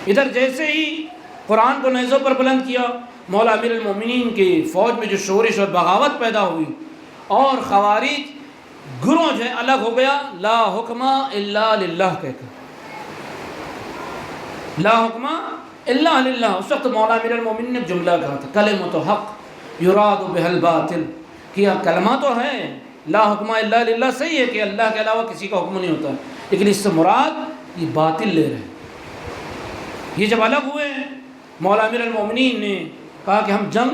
ادھر جیسے ہی قرآن کو نیزوں پر بلند کیا، مولا امیر المومنین کی فوج میں جو شورش اور بغاوت پیدا ہوئی اور خوارج گروہ جو ہے الگ ہو گیا، لا حکم الا للہ کہہ کر، لا حکم الا للہ۔ اس وقت مولا امیر المومنین نے ایک جملہ کہا تھا، کلمۃ حق یراد بها الباطل، کیا کلمہ تو ہے لا حکم الا للہ، صحیح ہے کہ اللہ کے علاوہ کسی کا حکم نہیں ہوتا، لیکن اس سے مراد یہ باطل لے رہے۔ یہ جب الگ ہوئے مولا امیر المومنین نے کہا کہ ہم جنگ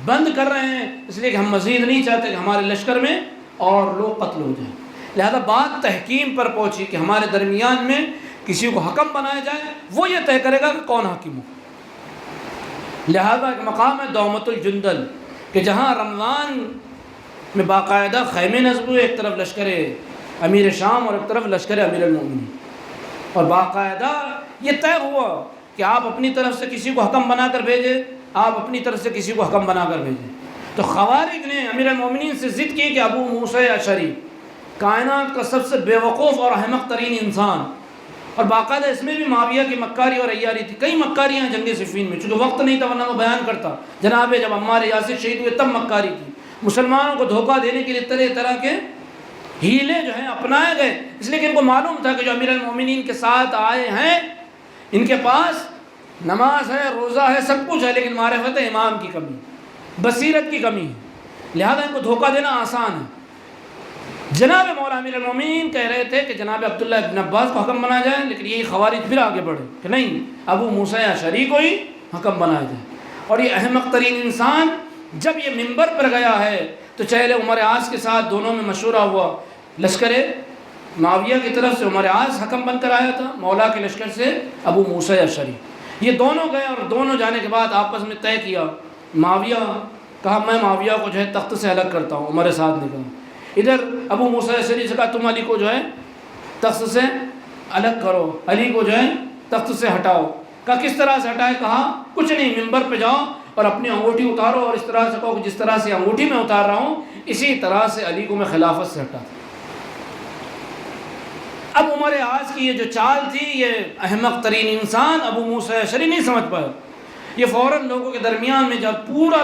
بند کر رہے ہیں اس لیے کہ ہم مزید نہیں چاہتے کہ ہمارے لشکر میں اور لوگ قتل ہو جائیں، لہذا بات تحکیم پر پہنچی کہ ہمارے درمیان میں کسی کو حکم بنایا جائے، وہ یہ طے کرے گا کہ کون حاکم ہو۔ لہذا ایک مقام ہے دومت الجندل کہ جہاں رمضان میں باقاعدہ خیمے نصب ہوئے، ایک طرف لشکر امیر شام اور ایک طرف لشکر امیر المومنین، اور باقاعدہ یہ طے ہوا کہ آپ اپنی طرف سے کسی کو حکم بنا کر بھیجیں، آپ اپنی طرف سے کسی کو حکم بنا کر بھیجیں۔ تو خوارج نے امیر المومنین سے ضد کی کہ ابو موسیٰ اشعری کائنات کا سب سے بے وقوف اور احمق ترین انسان، اور باقاعدہ اس میں بھی معاویہ کی مکاری اور عیاری تھی، کئی مکاریاں جنگ صفین میں، چونکہ وقت نہیں تھا ورنہ وہ بیان کرتا، جناب جب عمار یاسر شہید ہوئے تب مکاری کی، مسلمانوں کو دھوکہ دینے کے لیے طرح طرح کے ہیلے جو ہیں اپنائے گئے، اس لیے کہ ان کو معلوم تھا کہ جو امیر المومنین کے ساتھ آئے ہیں ان کے پاس نماز ہے، روزہ ہے، سب کچھ ہے، لیکن معرفت امام کی کمی، بصیرت کی کمی ہے، لہذا ان کو دھوکہ دینا آسان ہے۔ جناب مولا امیر المومنین کہہ رہے تھے کہ جناب عبداللہ ابن عباس کو حکم بنایا جائے، لیکن یہی خوارج پھر آگے بڑھے کہ نہیں، ابو موسیٰ اشعری کو ہی حکم بنایا جائے۔ اور یہ احمق ترین انسان جب یہ منبر پر گیا ہے تو چہلے عمر عاص کے ساتھ دونوں میں مشورہ ہوا، لشکر معاویہ کی طرف سے عمر عاص حکم بن کر آیا تھا، مولا کے لشکر سے ابو موسیٰ اشعری، یہ دونوں گئے اور دونوں جانے کے بعد آپس میں طے کیا، معاویہ کہا میں معاویہ کو جو ہے تخت سے الگ کرتا ہوں، عمر سعد نے کہا، ادھر ابو موسیٰ اشعری سے کہا تم علی کو جو ہے تخت سے الگ کرو، علی کو جو ہے تخت سے ہٹاؤ، کہا کس طرح سے ہٹائے، کہا کچھ نہیں، منبر پہ جاؤ اور اپنی انگوٹھی اتارو اور اس طرح سے کہو کہ جس طرح سے انگوٹھی میں اتار رہا ہوں اسی طرح سے علی کو میں خلافت سے ہٹا۔ اب عمر عاص کی یہ جو چال تھی، یہ احمق ترین انسان ابو موسیٰ اشعری نہیں سمجھ پایا، یہ فوراً لوگوں کے درمیان میں جب پورا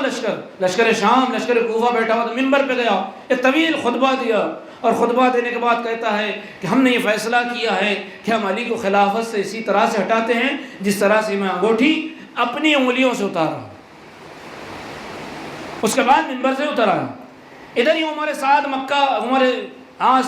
لشکر شام، لشکر کوفہ بیٹھا ہوا تو منبر پہ گیا، ایک طویل خطبہ دیا، اور خطبہ دینے کے بعد کہتا ہے کہ ہم نے یہ فیصلہ کیا ہے کہ ہم علی کو خلافت سے اسی طرح سے ہٹاتے ہیں جس طرح سے میں انگوٹھی اپنی انگلیوں سے اتار رہا ہوں۔ اس کے بعد منبر سے اتر آیا۔ ادھر ہی عمر سعد عمر عاص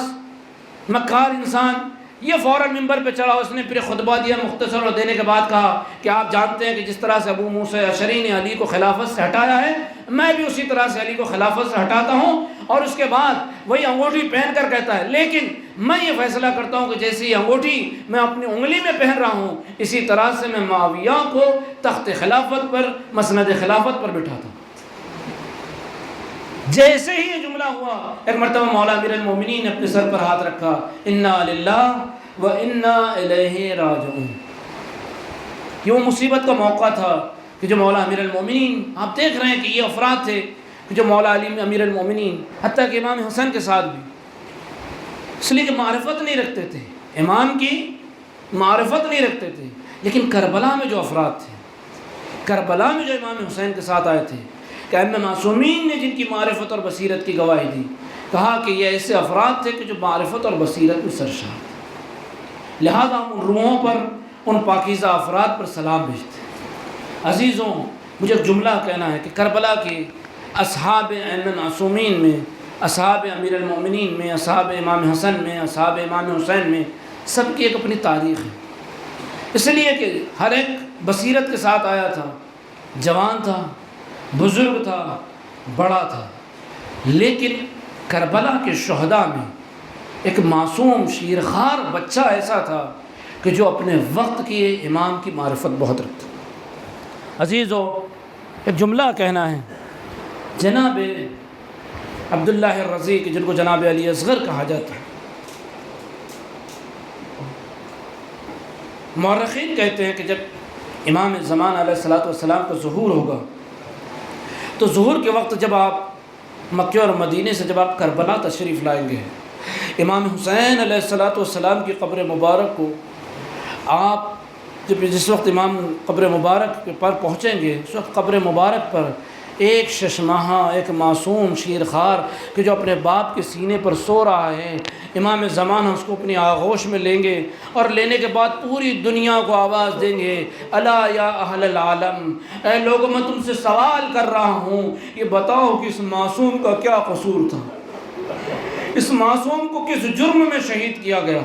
مکار انسان، یہ فوراً منبر پہ چڑھا، اس نے پھر خطبہ دیا مختصر، اور دینے کے بعد کہا کہ آپ جانتے ہیں کہ جس طرح سے ابو موسیٰ اشعری نے علی کو خلافت سے ہٹایا ہے میں بھی اسی طرح سے علی کو خلافت سے ہٹاتا ہوں، اور اس کے بعد وہی انگوٹھی پہن کر کہتا ہے لیکن میں یہ فیصلہ کرتا ہوں کہ جیسی یہ انگوٹھی میں اپنی انگلی میں پہن رہا ہوں اسی طرح سے میں معاویہ کو تخت خلافت پر، مسند خلافت پر بٹھاتا ہوں۔ جیسے ہی یہ جملہ ہوا ایک مرتبہ مولا امیر المومنین نے اپنے سر پر ہاتھ رکھا، انا للہ و انا الیہ راجعون۔ یہ وہ مصیبت کا موقع تھا کہ جو مولا امیر المومنین، آپ دیکھ رہے ہیں کہ یہ افراد تھے کہ جو مولا علی امیر المومنین، حتیٰ کہ امام حسن کے ساتھ بھی، اس لیے کہ معرفت نہیں رکھتے تھے، امام کی معرفت نہیں رکھتے تھے، لیکن کربلا میں جو افراد تھے، کربلا میں جو امام حسین کے ساتھ آئے تھے، کہ ائمہ معصومین نے جن کی معرفت اور بصیرت کی گواہی دی، کہا کہ یہ ایسے افراد تھے کہ جو معرفت اور بصیرت میں سرشار تھے، لہذا ہم ان روحوں پر، ان پاکیزہ افراد پر سلام بھیجتے ہیں۔ عزیزوں، مجھے ایک جملہ کہنا ہے کہ کربلا کے اصحاب ائمہ معصومین میں اصحاب امیر المومنین میں، اصحاب امام حسن میں، اصحاب امام حسین میں، سب کی ایک اپنی تاریخ ہے، اس لیے کہ ہر ایک بصیرت کے ساتھ آیا تھا، جوان تھا، بزرگ تھا، بڑا تھا، لیکن کربلا کے شہداء میں ایک معصوم شیرخوار بچہ ایسا تھا کہ جو اپنے وقت کے امام کی معرفت بہت رکھتا۔ عزیزو، ایک جملہ کہنا ہے، جناب عبداللہ الرضی کہ جن کو جناب علی اصغر کہا جاتا ہے، مورخین کہتے ہیں کہ جب امام زمان علیہ السلام کا ظہور ہوگا تو ظہور کے وقت جب آپ مکہ اور مدینے سے جب آپ کربلا تشریف لائیں گے، امام حسین علیہ السلام کی قبر مبارک کو آپ جس وقت امام قبر مبارک پر پہنچیں گے، اس وقت قبر مبارک پر ایک ششماہا، ایک معصوم شیرخوار کہ جو اپنے باپ کے سینے پر سو رہا ہے، امام زمانہ اس کو اپنی آغوش میں لیں گے اور لینے کے بعد پوری دنیا کو آواز دیں گے، الا یا اہل العالم، اے لوگوں میں تم سے سوال کر رہا ہوں، یہ بتاؤ کہ اس معصوم کا کیا قصور تھا، اس معصوم کو کس جرم میں شہید کیا گیا۔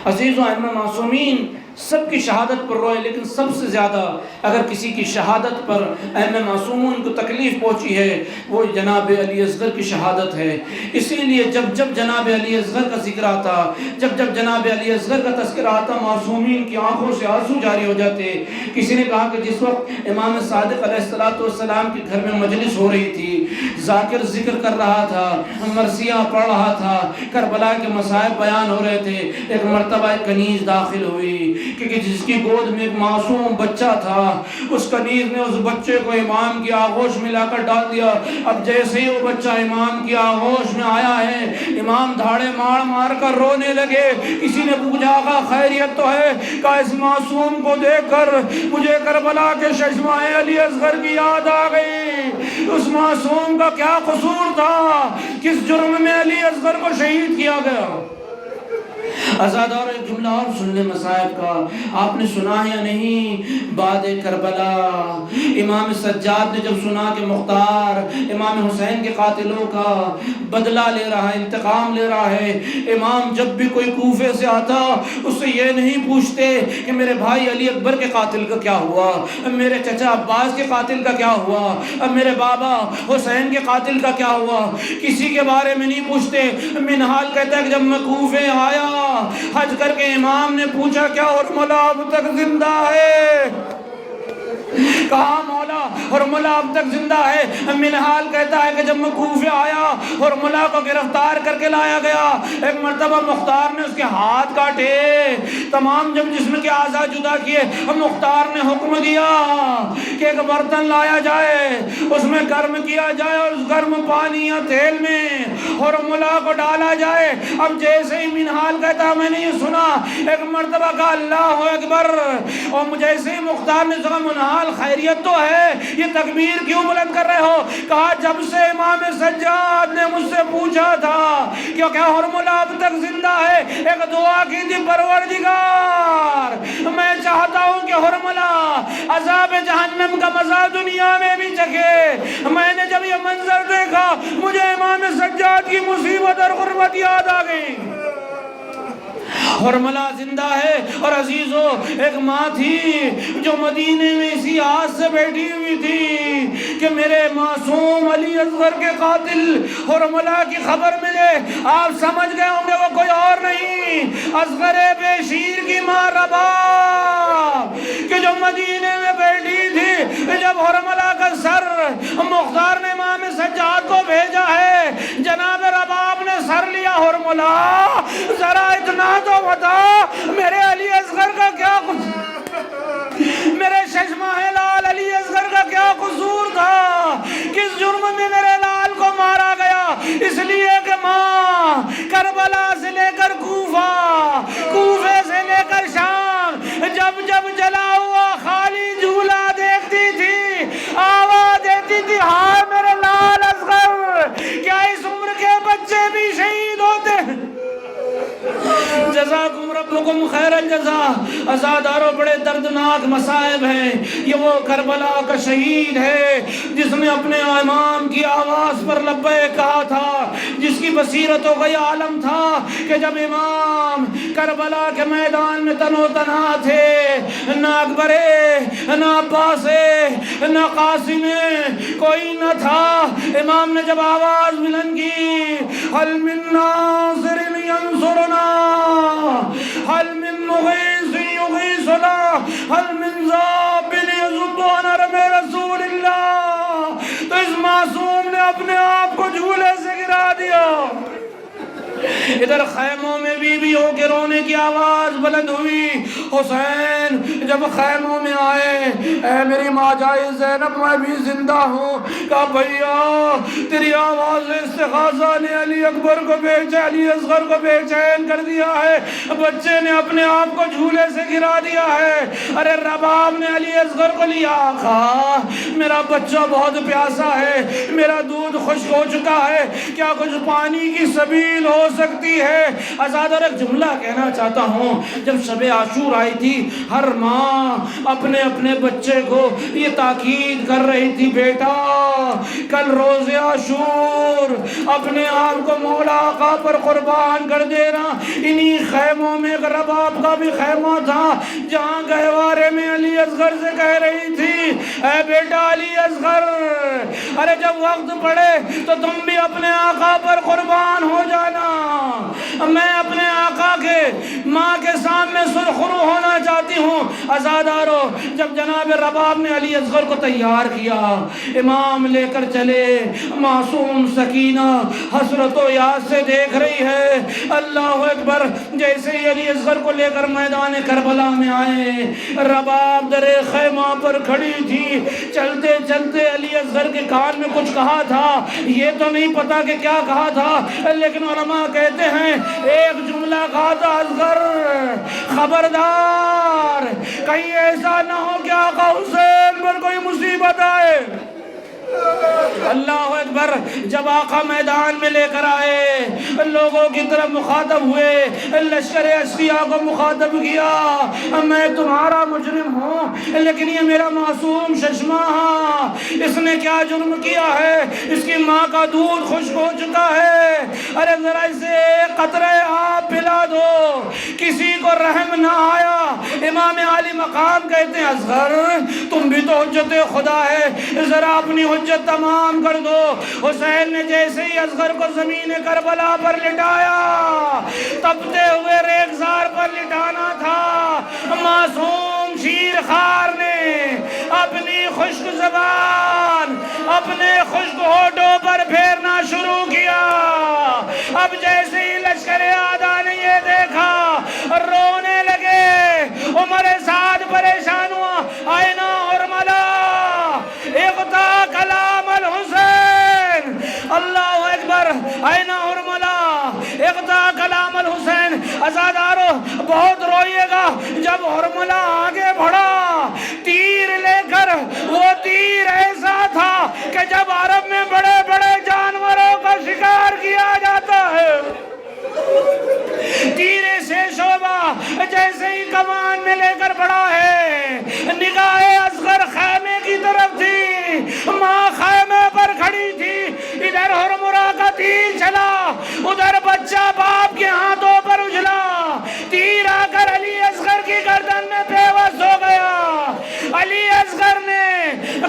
عزیزو، ائمہ معصومین سب کی شہادت پر روئے، لیکن سب سے زیادہ اگر کسی کی شہادت پر ائمہ معصومون کو تکلیف پہنچی ہے وہ جناب علی اصغر کی شہادت ہے۔ اسی لیے جب جب جناب علی اصغر کا ذکر آتا، جب جب جناب علی اصغر کا تذکرہ آتا، معصومین کی آنکھوں سے آنسو جاری ہو جاتے۔ کسی نے کہا کہ جس وقت امام صادق علیہ السلام کے گھر میں مجلس ہو رہی تھی، ذاکر ذکر کر رہا تھا، مرثیہ پڑھ رہا تھا، کربلا کے مصائب بیان ہو رہے تھے، ایک مرتبہ ایک کنیز داخل ہوئی کہ جس کی گود میں ایک معصوم بچہ تھا، اس کنیز نے اس بچے کو امام کی آغوش میں لا کر ڈال دیا۔ اب جیسے ہی وہ بچہ امام کی آغوش میں آیا ہے، امام دھاڑے مار مار کر رونے لگے۔ کسی نے پوچھا آقا خیریت تو ہے؟ کہا اس معصوم کو دیکھ کر مجھے کربلا کے ششمہ علی اصغر کی یاد آ گئی۔ اس معصوم کا کیا قصور تھا، کس جرم میں علی اصغر کو شہید کیا گیا۔ آزاد اور ایک جملہ اور سن لیں مصائب کا، آپ نے سنا ہے یا نہیں؟ بعد کربلا امام سجاد نے جب سنا کہ مختار امام حسین کے قاتلوں کا بدلہ لے رہا ہے، انتقام لے رہا ہے، امام جب بھی کوئی کوفے سے آتا اس سے یہ نہیں پوچھتے کہ میرے بھائی علی اکبر کے قاتل کا کیا ہوا، میرے چچا عباس کے قاتل کا کیا ہوا، میرے بابا حسین کے قاتل کا کیا ہوا، کسی کے بارے میں نہیں پوچھتے۔ منہال کہتا ہے کہ جب میں کوفے آیا حج کر کے امام نے پوچھا کیا حرملہ اب تک زندہ ہے؟ کہا مولا حرملہ اب تک زندہ ہے۔ منہال کہتا ہے کہ جب میں کوفے آیا حرملہ کو گرفتار کر کے لایا گیا، ایک مرتبہ مختار نے اس کے ہاتھ کاٹے، تمام جب جسم کے اعضاء جدا کیے، مختار نے حکم دیا کہ ایک برتن لایا جائے، اس میں گرم کیا جائے اور اس گرم پانی یا تیل میں حرملہ کو ڈالا جائے۔ اب جیسے ہی منہال کہتا میں نے یہ سنا، ایک مرتبہ کہا اللہ اکبر، اور جیسے ہی مختار نے سنا منہال خیریت تو ہے، یہ تکبیر کیوں بلند کر رہے ہو؟ کہا جب سے امام سجاد نے مجھ سے پوچھا تھا کہ کیا حرملہ اب تک زندہ ہے، ایک دعا کی تھی پروردگار میں چاہتا ہوں کہ حرملہ عذاب جہنم کا مزہ دنیا میں بھی چکھے۔ میں نے جب یہ منظر دیکھا مجھے امام سجاد کی مصیبت اور غربت یاد آ گئی۔ حرملہ زندہ ہے، اور عزیزو ایک ماں تھی جو مدینے میں اسی آس سے بیٹھی ہوئی تھی کہ میرے معصوم علی اصغر کے قاتل حرملہ کی خبر ملے۔ آپ سمجھ گئے ہوں گے وہ کوئی اور نہیں، اصغر بے شیر کی ماں رباب کہ جو مدینے میں بیٹھی تھی۔ جب حرملہ کا سر مختار نے امام سجاد کو بھیجا ہے، جناب رباب نے سر لیا، حرملہ ذرا اتنا تو بتا میرے علی اصغر کا کیا میرے ششمہ لال علی اصغر کا کیا قصور تھا، کس جرم میں میرے لال کو مارا گیا؟ اس لیے کہ ماں کربلا سے لے کر کوفہ، کوفے سے لے کر شام، جب جب جلا ہوا خالی جھولا دیکھتی تھی، آواز دیتی تھی ہائے میرے لال اصغر، کیا اس عمر کے بچے بھی شہید ہوتے ہیں؟ جزاکم ربکم خیر الجزا۔ عزاداروں بڑے دردناک مصائب ہیں۔ یہ وہ کربلا کا شہید ہے جس نے اپنے امام کی آواز پر لبیک کہا تھا، کی بصیرتوں کا یہ عالم تھا کہ جب امام کربلا کے میدان میں تن و تنہا تھے، نہ اکبر نہ عباس نہ قاسم کوئی نہ تھا، امام نے جب آواز بلند کی، هل من ناصر ينصرنا، هل من مغيث يغيثنا، هل من ذاب يذب عن رب رسول اللہ، تو اس معصوم نے اپنے آپ کو جھولے سے گرا دیا۔ ادھر خیموں میں بیویوں کے رونے کی آواز بلند ہوئی۔ حسین جب خیموں میں آئے، اے میری ماں جائے زینب میں بھی زندہ ہوں، کہا بھیا تیری آواز استغاثہ نے علی اکبر کو علی اصغر کو بے چین کر دیا ہے، بچے نے اپنے آپ کو جھولے سے گرا دیا ہے۔ ارے رباب نے علی اصغر کو لیا، کہا میرا بچہ بہت پیاسا ہے، میرا دودھ خشک ہو چکا ہے، کیا کچھ پانی کی سبیل ہو سکتی ہے؟ آزاد اور ایک جملہ کہنا چاہتا ہوں، جب شب عاشور آئی تھی، ہر ماں اپنے اپنے بچے کو یہ تاکید کر رہی تھی، بیٹا کل روز عاشور اپنے آپ کو مولا آقا پر قربان کر دینا۔ انہی خیموں میں رباب کا بھی خیمہ تھا، جہاں گہوارے میں علی اصغر سے کہہ رہی تھی، اے بیٹا علی اصغر، ارے جب وقت پڑے تو تم بھی اپنے آقا پر قربان ہو جانا، میں اپنے آقا کے ماں کے سامنے سرخرو ہونا چاہتی ہوں۔ عزادارو جب جناب رباب نے علی اصغر کو تیار کیا، امام لے کر چلے، معصوم سکینہ حسرت و یاد سے دیکھ رہی ہے، اللہ اکبر۔ جیسے ہی علی اصغر کو لے کر میدان کربلا میں آئے، رباب در خیمہ پر کھڑی تھی، چلتے چلتے علی اصغر کے کان میں کچھ کہا تھا، یہ تو نہیں پتا کہ کیا کہا تھا، لیکن علماء کہتے ہیں ایک جملہ کہا تھا، اصغر خبردار کہیں ایسا نہ ہو کہ آقا حسین پر کوئی مصیبت آئے۔ اللہ اکبر۔ جب آقا میدان میں لے کر آئے، لوگوں کی طرف مخاطب ہوئے، لشکر اشقیاء کو مخاطب کیا، میں تمہارا مجرم ہوں، لیکن یہ میرا معصوم ششماں، اس نے کیا جرم کیا ہے؟ اس کی ماں کا دودھ خشک ہو چکا ہے، ارے ذرا اسے ایک قطرہ آب پلا دو۔ کسی کو رحم نہ آیا۔ امام عالی مقام کہتے ہیں، اصغر تم بھی تو حجت خدا ہے، ذرا اپنی حجت تمام کر دو۔ حسین نے جیسے ہی اصغر کو زمین کربلا پر لٹایا، تپتے ہوئے ریگزار پر لٹانا تھا، معصوم شیر خوار نے اپنی خشک زبان اپنے خشک ہونٹوں پر پھیرنا شروع کیا۔ اب جیسے ہی لشکر اعداء نے یہ دیکھا، رونے لگے۔ عمر سعد پریشان ہوا، آئینہ حرملہ اغتا کلام الحسین، اللہ اکبر، آئینہ حرملہ اغتا کلام الحسین۔ عزادارو بہت روئیے گا، جب حرملہ آگے بڑھا تیر لے کر، وہ تیر ایسا تھا کہ جب عرب میں بڑے بڑے جانوروں کا شکار کیا جاتا ہے، تیرے سے شعبہ جیسے ہی کمان میں لے کر بڑھا ہے، نگاہ اصغر خیمے کی طرف تھی، ماں خیمے پر کھڑی تھی، ادھر ہرمرا کا تیر چلا، ادھر بچہ باپ کے ہاتھوں پر اجلا، تیر آ کر علی اصغر کی گردن میں پیوست ہو گیا۔ علی اصغر نے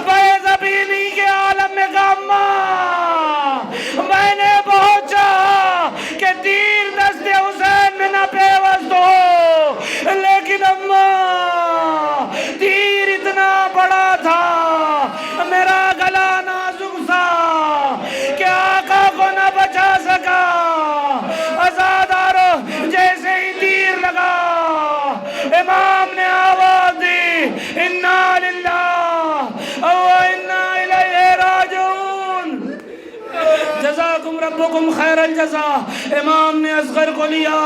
بے زبینی کے عالم میں کہا، ماں میں نے بہت چاہا کہ تیر دست حسین میں نہ پیوست ہو، لیکن اماں تیر اتنا بڑا تھا، میرا گلا نازک سا کہ آقا کو نہ بچا سکا۔ عزادارو جیسے ہی تیر لگا، امام نے آواز دی، انا للہ و انا الیہ راجعون، جزاکم ربکم خیر الجزا۔ امام نے اصغر کو لیا۔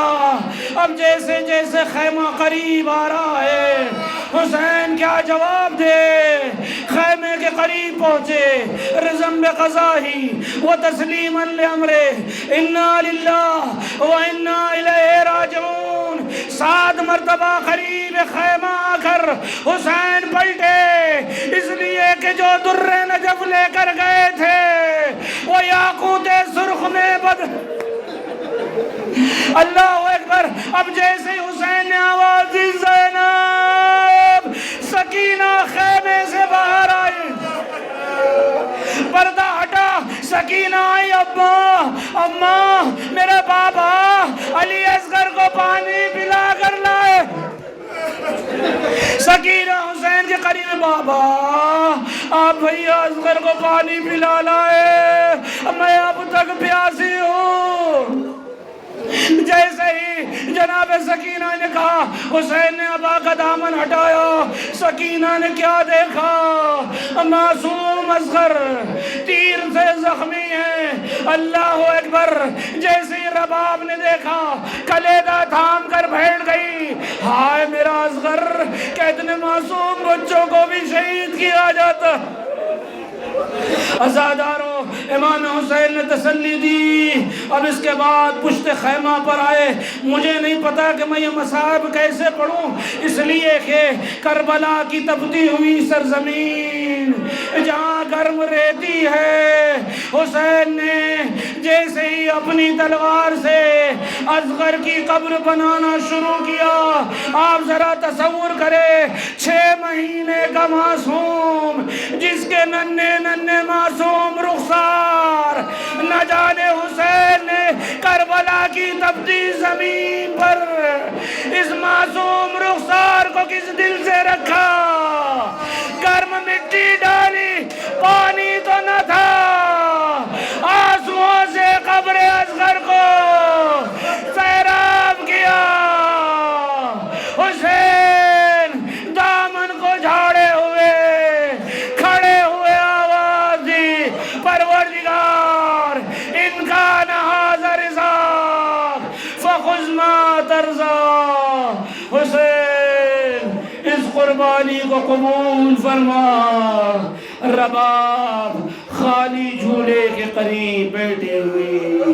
اب جیسے جیسے خیمہ قریب آ رہا ہے، حسین کیا جواب دے؟ خیمے کے قریب پہنچے، رزم بقضاہی و تسلیما لامرہ، انا للہ و انا الیہ راجعون۔ 7 مرتبہ قریب خیمہ آ کر حسین پلٹے، اس لیے کہ جو در نجف لے کر گئے تھے وہ یاقوت سرخ میں اللہ اکبر۔ اب جیسے ہی حسین نے آواز دی زینب، سکینہ خیمے سے باہر آئی، پردہ ہٹا، سکینہ آئی، اماں میرے بابا علی اصغر کو پانی پلا کر لائے۔ سکینہ حسین کے قریب، بابا آپ بھیا اصغر کو پانی پلا لائے، میں اب تک پیاسی ہوں۔ جیسے ہی جناب سکینہ نے کہا، حسین نے ابا کا دامن ہٹایا، سکینہ نے کیا دیکھا؟ معصوم اصغر تیر سے زخمی ہے۔ اللہ اکبر۔ جیسے ہی رباب نے دیکھا، کلیدہ تھام کر بیٹھ گئی، ہائے میرا اصغر، کہ اتنے معصوم بچوں کو بھی شہید کیا جاتا۔ عزادارو، امام حسین نے تسلی دی۔ اب اس کے بعد پشت خیمہ پر آئے۔ مجھے نہیں پتا کہ میں یہ مصائب کیسے پڑھوں، اس لیے کہ کربلا کی تپتی ہوئی سرزمین جہاں گرم ریتی ہے، حسین نے جیسے ہی اپنی تلوار سے اصغر کی قبر بنانا شروع کیا۔ آپ ذرا تصور کرے، 6 مہینے کا معصوم، جس کے ننھے معصوم رخسار، نہ جانے حسین نے کربلا کی تپتی زمین پر اس معصوم رخسار کو کس دل سے رکھا؟ گرم مٹی ڈالی، پانی تو نہ تھا، آنسوؤں سے قبر اصغر کو سیراب کیا۔ حسین دامن کو جھاڑے ہوئے کھڑے ہوئے آواز دی، پروردگار ان کا نہاذا رضاک فخذ ما ترضا۔ حسین اس قربانی کو قبول فرما۔ رباب خالی جھولے کے قریب بیٹھے ہوئے